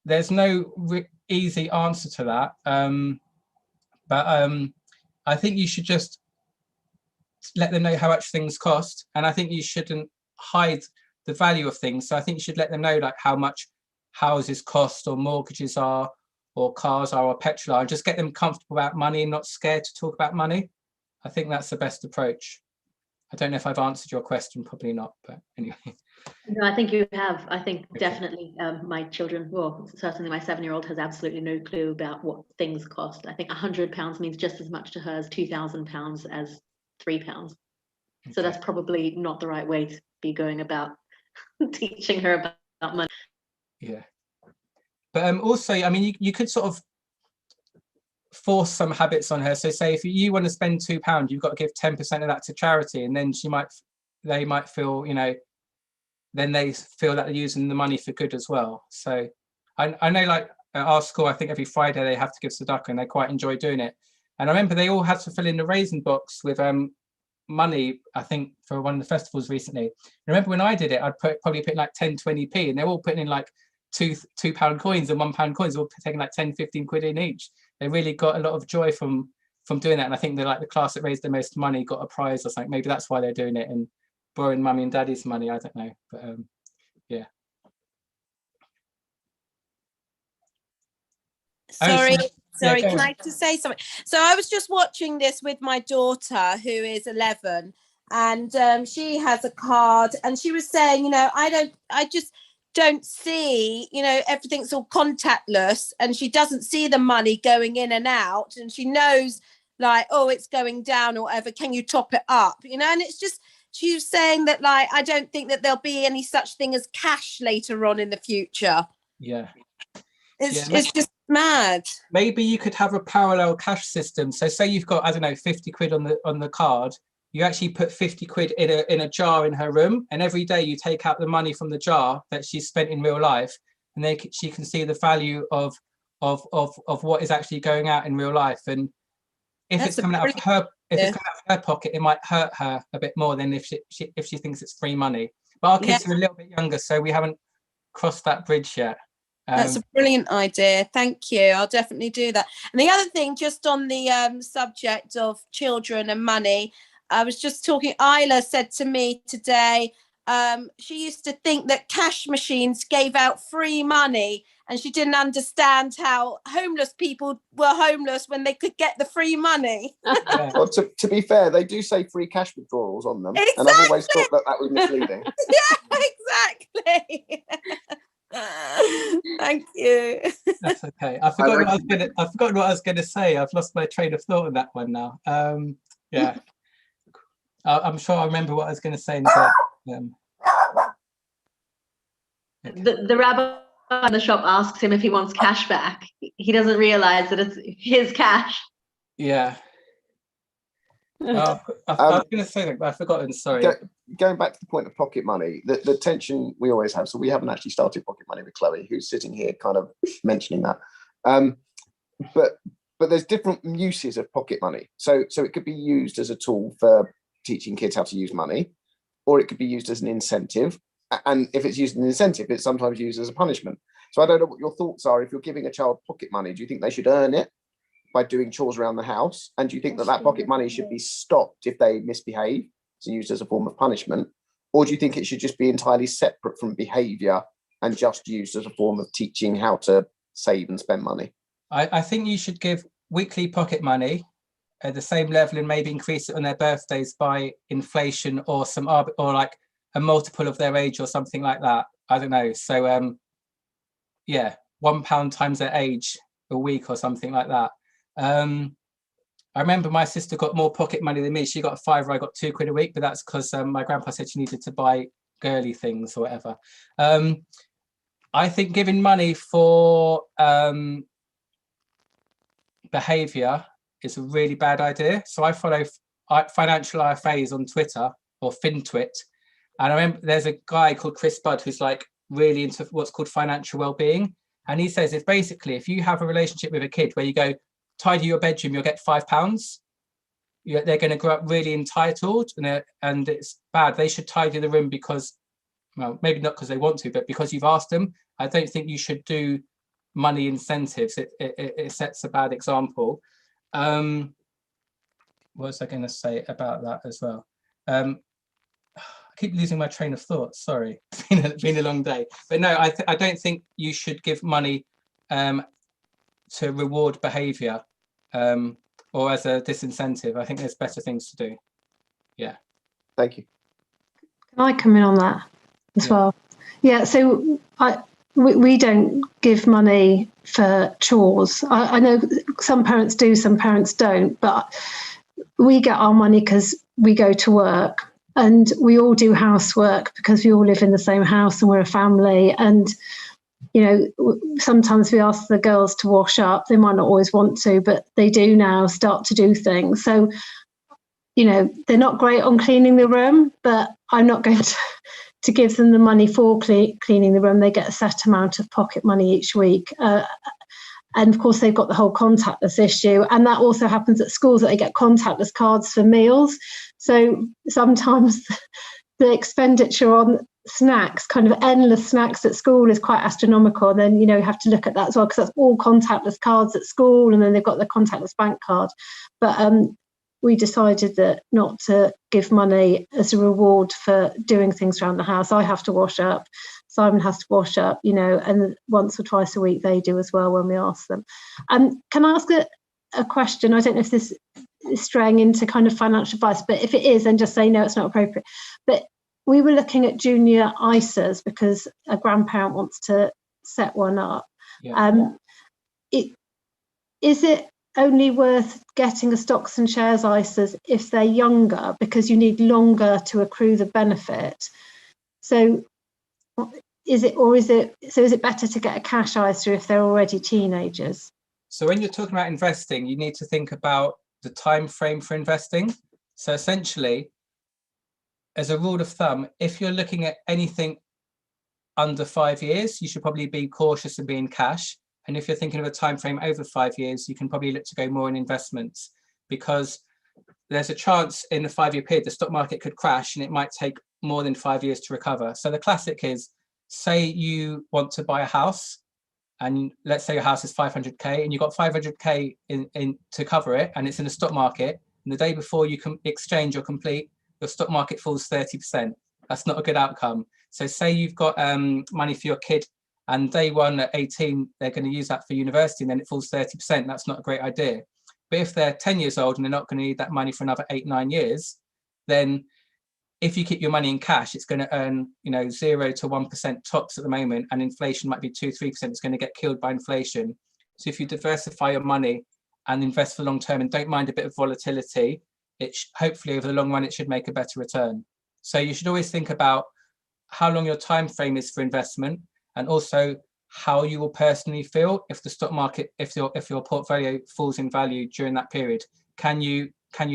there's no easy answer to that. But I think you should just let them know how much things cost. And I think you shouldn't hide the value of things. So I think you should let them know like how much houses cost or mortgages are or cars are or petrol are, and just get them comfortable about money and not scared to talk about money. I think that's the best approach. I don't know if I've answered your question, probably not, but anyway. No, I think you have. I think definitely my children, well, certainly my 7-year-old has absolutely no clue about what things cost. I think £100 means just as much to her as £2,000 as £3. So that's probably not the right way to be going about teaching her about money. Yeah. But also, I mean, you could sort of force some habits on her. So say if you want to spend £2, you've got to give 10% of that to charity, and then they might feel, you know, then they feel that they're using the money for good as well. So I know, like at our school, I think every Friday they have to give tzedakah, and they quite enjoy doing it. And I remember they all had to fill in the raisin box with money, I think, for one of the festivals recently. I remember when I did it, I'd probably put like 10, 20p, and they're all putting in like £2 coins and £1 coins, all taking like 10, 15 quid in each. They really got a lot of joy from doing that. And I think they're like the class that raised the most money got a prize or something. Maybe that's why they're doing it and borrowing mummy and daddy's money. I don't know, but yeah. Sorry, Yeah, can I just say something? So I was just watching this with my daughter, who is 11, and she has a card, and she was saying, you know, I just don't see, you know, everything's all contactless, and she doesn't see the money going in and out, and she knows like, oh, it's going down or whatever, can you top it up, you know? And it's just, she was saying that like, I don't think that there'll be any such thing as cash later on in the future. Yeah. It's just mad. Maybe you could have a parallel cash system. So say you've got, I don't know, 50 quid on the card, you actually put 50 quid in a jar in her room, and every day you take out the money from the jar that she's spent in real life, and then she can see the value of what is actually going out in real life. And if it's coming out of her pocket, it might hurt her a bit more than if she thinks it's free money. But our kids are a little bit younger, so we haven't crossed that bridge yet. That's a brilliant idea. Thank you. I'll definitely do that. And the other thing, just on the subject of children and money, I was just talking, Isla said to me today, she used to think that cash machines gave out free money, and she didn't understand how homeless people were homeless when they could get the free money. Well, to be fair, they do say free cash withdrawals on them. Exactly. And I've always thought that was misleading. Yeah, exactly. Thank you. That's okay. I've forgotten what I was going to say. I've lost my train of thought on that one now. Yeah. I'm sure I remember what I was going to say. The rabbi in the shop asks him if he wants cash back. He doesn't realize that it's his cash. Yeah. I was going to say that, but I've forgotten. Sorry. Going back to the point of pocket money, the tension we always have. So we haven't actually started pocket money with Chloe, who's sitting here kind of mentioning that. But there's different uses of pocket money. So it could be used as a tool for teaching kids how to use money, or it could be used as an incentive. And if it's used as an incentive, it's sometimes used as a punishment. So I don't know what your thoughts are. If you're giving a child pocket money, do you think they should earn it by doing chores around the house? And do you think that pocket money should be stopped if they misbehave, so used as a form of punishment? Or do you think it should just be entirely separate from behavior and just used as a form of teaching how to save and spend money? I think you should give weekly pocket money at the same level and maybe increase it on their birthdays by inflation or or like a multiple of their age or something like that. I don't know. So yeah, £1 times their age a week or something like that. I remember my sister got more pocket money than me. She got a £5, I got £2 a week, but that's because my grandpa said she needed to buy girly things or whatever. I think giving money for behavior is a really bad idea. So I follow financial IFAs on Twitter, or FinTwit. And I remember there's a guy called Chris Budd who's like really into what's called financial well-being. And he says if you have a relationship with a kid where you go, tidy your bedroom, you'll get £5, they're going to grow up really entitled, and it's bad. They should tidy the room because, well, maybe not because they want to, but because you've asked them. I don't think you should do money incentives. It sets a bad example. What was I going to say about that as well? I keep losing my train of thought. Sorry, it's been a long day. But no, I don't think you should give money to reward behaviour or as a disincentive. I think there's better things to do. Yeah. Thank you. Can I come in on that as well? Yeah. So we don't give money for chores. I know some parents do, some parents don't, but we get our money because we go to work, and we all do housework because we all live in the same house and we're a family. And, you know, sometimes we ask the girls to wash up. They might not always want to, but they do now start to do things. So, you know, they're not great on cleaning the room, but I'm not going to give them the money for cleaning the room. They get a set amount of pocket money each week. And of course, they've got the whole contactless issue. And that also happens at schools, that they get contactless cards for meals. So sometimes the expenditure on snacks, kind of endless snacks at school, is quite astronomical. And then, you know, you have to look at that as well, because that's all contactless cards at school. And then they've got the contactless bank card. But we decided that not to give money as a reward for doing things around the house. I have to wash up. Simon has to wash up, you know, and once or twice a week they do as well when we ask them. Can I ask a question? I don't know if this is straying into kind of financial advice, but if it is, then just say no, it's not appropriate. But we were looking at junior ISAs because a grandparent wants to set one up. Yeah. Is it only worth getting a stocks and shares ISAs if they're younger, because you need longer to accrue the benefit? So is it better to get a cash ISA if they're already teenagers? So when you're talking about investing, you need to think about the time frame for investing. So essentially, as a rule of thumb, if you're looking at anything under 5 years, you should probably be cautious and be in cash. And if you're thinking of a time frame over 5 years, you can probably look to go more in investments, because there's a chance in a 5-year period the stock market could crash and it might take more than 5 years to recover. So the classic is, say you want to buy a house, and let's say your house is 500k and you've got 500k in to cover it, and it's in the stock market, and the day before you can exchange or complete, your stock market falls 30%. That's not a good outcome. So say you've got money for your kid, and day one at 18, they're going to use that for university, and then it falls 30%. That's not a great idea. But if they're 10 years old and they're not going to need that money for another 8-9 years, then if you keep your money in cash, it's going to earn, you know, 0 to 1% tops at the moment, and inflation might be 2-3%. It's going to get killed by inflation. So if you diversify your money and invest for long term and don't mind a bit of volatility, hopefully over the long run, it should make a better return. So you should always think about how long your time frame is for investment, and also how you will personally feel if the stock market, if your portfolio falls in value during that period. Can you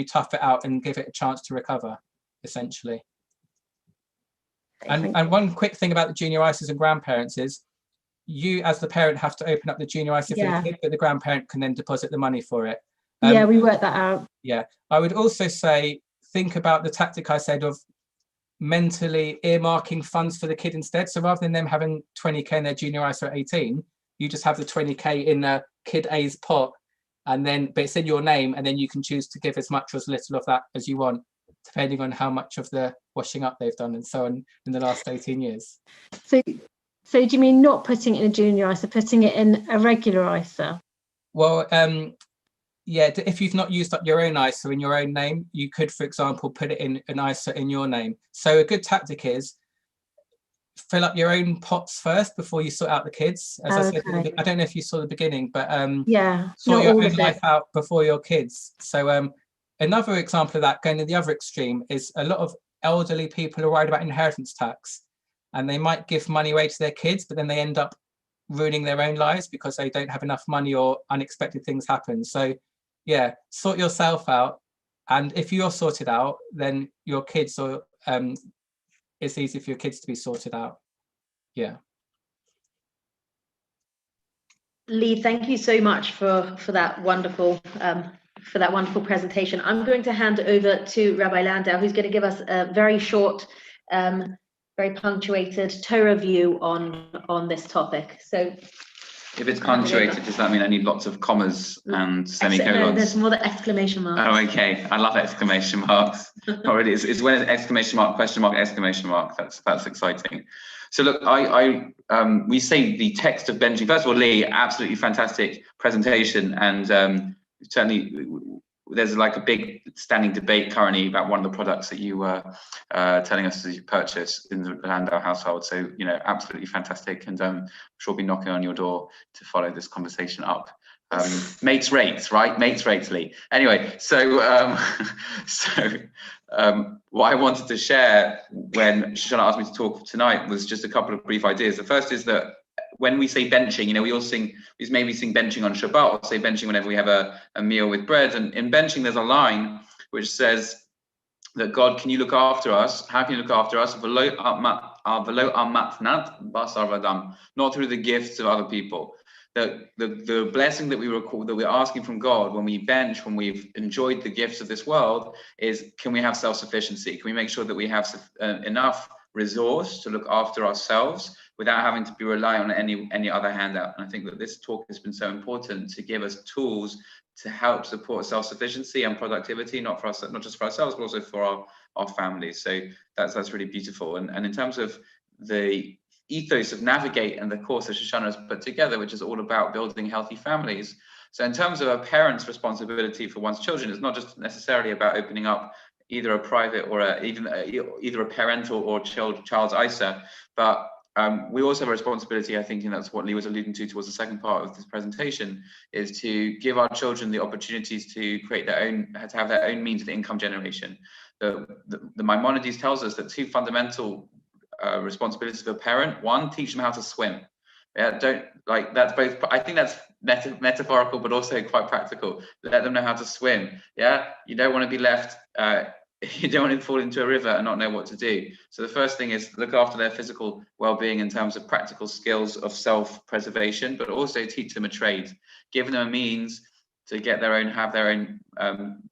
tough it out and give it a chance to recover, essentially? And one quick thing about the junior ISAs and grandparents is, you as the parent have to open up the junior ISA for the kid, but the grandparent can then deposit the money for it. Yeah, we worked that out. Yeah, I would also say, think about the tactic I said of mentally earmarking funds for the kid instead. So rather than them having 20k in their junior ISA at 18, you just have the 20k in the kid A's pot, and then, but it's in your name, and then you can choose to give as much or as little of that as you want, depending on how much of the washing up they've done and so on in the last 18 years. So do you mean not putting it in a junior ISA, putting it in a regular ISA? Well, yeah, if you've not used up your own ISA in your own name, you could, for example, put it in an ISA in your name. So a good tactic is, fill up your own pots first before you sort out the kids. As I said, I don't know if you saw the beginning, but sort your own life out before your kids. So another example of that, going to the other extreme, is a lot of elderly people are worried about inheritance tax, and they might give money away to their kids, but then they end up ruining their own lives because they don't have enough money or unexpected things happen. So yeah, sort yourself out, and if you're sorted out, then your kids, or it's easy for your kids to be sorted out. Yeah. Lee, thank you so much for that wonderful presentation. I'm going to hand over to Rabbi Landau, who's going to give us a very short, very punctuated Torah view on this topic. So, if it's punctuated, does that mean I need lots of commas and semicolons? No, there's more the exclamation marks. Oh, okay. I love exclamation marks. Already, it's when it's exclamation mark, question mark, exclamation mark. That's exciting. So look, we say the text of benching. First of all, Lee, absolutely fantastic presentation, and certainly there's like a big standing debate currently about one of the products that you were telling us that you purchased in the Landau household. So, you know, absolutely fantastic, and I'm sure we'll be knocking on your door to follow this conversation up. Mates rates, right? Mates rates, Lee. Anyway, so what I wanted to share when Shoshana asked me to talk tonight was just a couple of brief ideas. The first is that when we say benching, you know, we maybe sing benching on Shabbat, or say benching whenever we have a meal with bread. And in benching, there's a line which says that God, can you look after us? How can you look after us? Not through the gifts of other people. The blessing that we're asking from God when we bench, when we've enjoyed the gifts of this world, is can we have self-sufficiency? Can we make sure that we have enough resource to look after ourselves without having to be reliant on any other handout? And I think that this talk has been so important to give us tools to help support self-sufficiency and productivity, not just for ourselves, but also for our families. So that's really beautiful. And in terms of the ethos of Navigate and the course that Shoshana has put together, which is all about building healthy families. So in terms of a parent's responsibility for one's children, it's not just necessarily about opening up either a private or either a parental or child's ISA, but we also have a responsibility, I think, and that's what Lee was alluding to towards the second part of this presentation, is to give our children the opportunities to create to have their own means of income generation. The Maimonides tells us that two fundamental responsibilities of a parent: one, teach them how to swim. Yeah, that's both. I think that's metaphorical, but also quite practical. Let them know how to swim. Yeah, you don't want to be left. You don't want to fall into a river and not know what to do. So the first thing is look after their physical well-being in terms of practical skills of self-preservation, but also teach them a trade, give them a means to have their own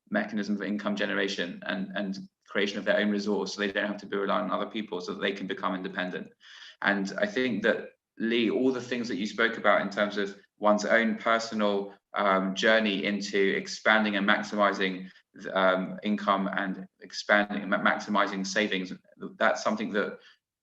mechanism for income generation and creation of their own resource, so they don't have to be reliant on other people, so that they can become independent. And I think that, Lee, all the things that you spoke about in terms of one's own personal journey into expanding and maximizing income and expanding and maximizing savings, that's something that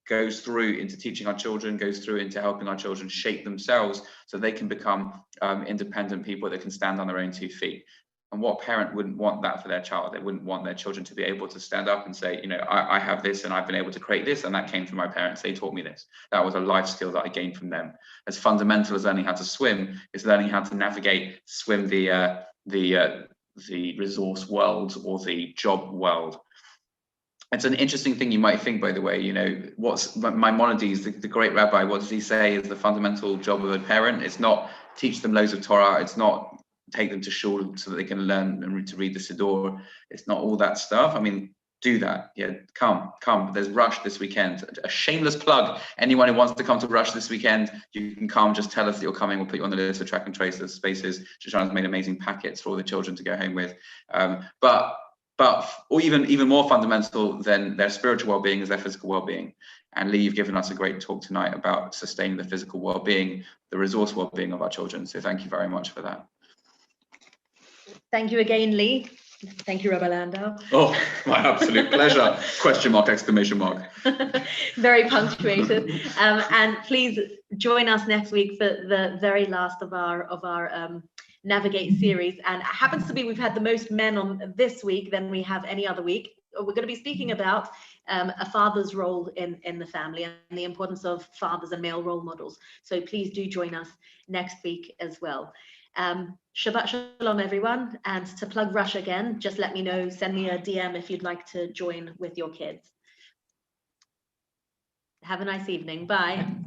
goes through into teaching our children, goes through into helping our children shape themselves so they can become independent people that can stand on their own 2 feet. And what parent wouldn't want that for their child? They wouldn't want their children to be able to stand up and say, you know, I have this and I've been able to create this, and that came from my parents. They taught me this. That was a life skill that I gained from them. As fundamental as learning how to swim is learning how to navigate, swim the resource world or the job world. It's an interesting thing you might think, by the way, you know, what's Maimonides, the great rabbi, what does he say is the fundamental job of a parent? It's not teach them loads of Torah. It's not take them to shul so that they can learn to read the Siddur. It's not all that stuff. I mean, do that. Yeah, come. There's Rush this weekend. A shameless plug. Anyone who wants to come to Rush this weekend, you can come. Just tell us that you're coming. We'll put you on the list of track and trace. There's spaces. Shoshana's made amazing packets for all the children to go home with. But even more fundamental than their spiritual well-being is their physical well-being. And Lee, you've given us a great talk tonight about sustaining the physical well-being, the resource well-being of our children. So thank you very much for that. Thank you again, Lee. Thank you, Rabbi Landau. Oh, my absolute pleasure. Question mark, exclamation mark. Very punctuated. And please join us next week for the very last of our Navigate series. And it happens to be we've had the most men on this week than we have any other week. we're going to be speaking about a father's role in the family and the importance of fathers and male role models. So please do join us next week as well. Shabbat Shalom, everyone. And to plug Rush again, just let me know, send me a DM if you'd like to join with your kids. Have a nice evening. Bye.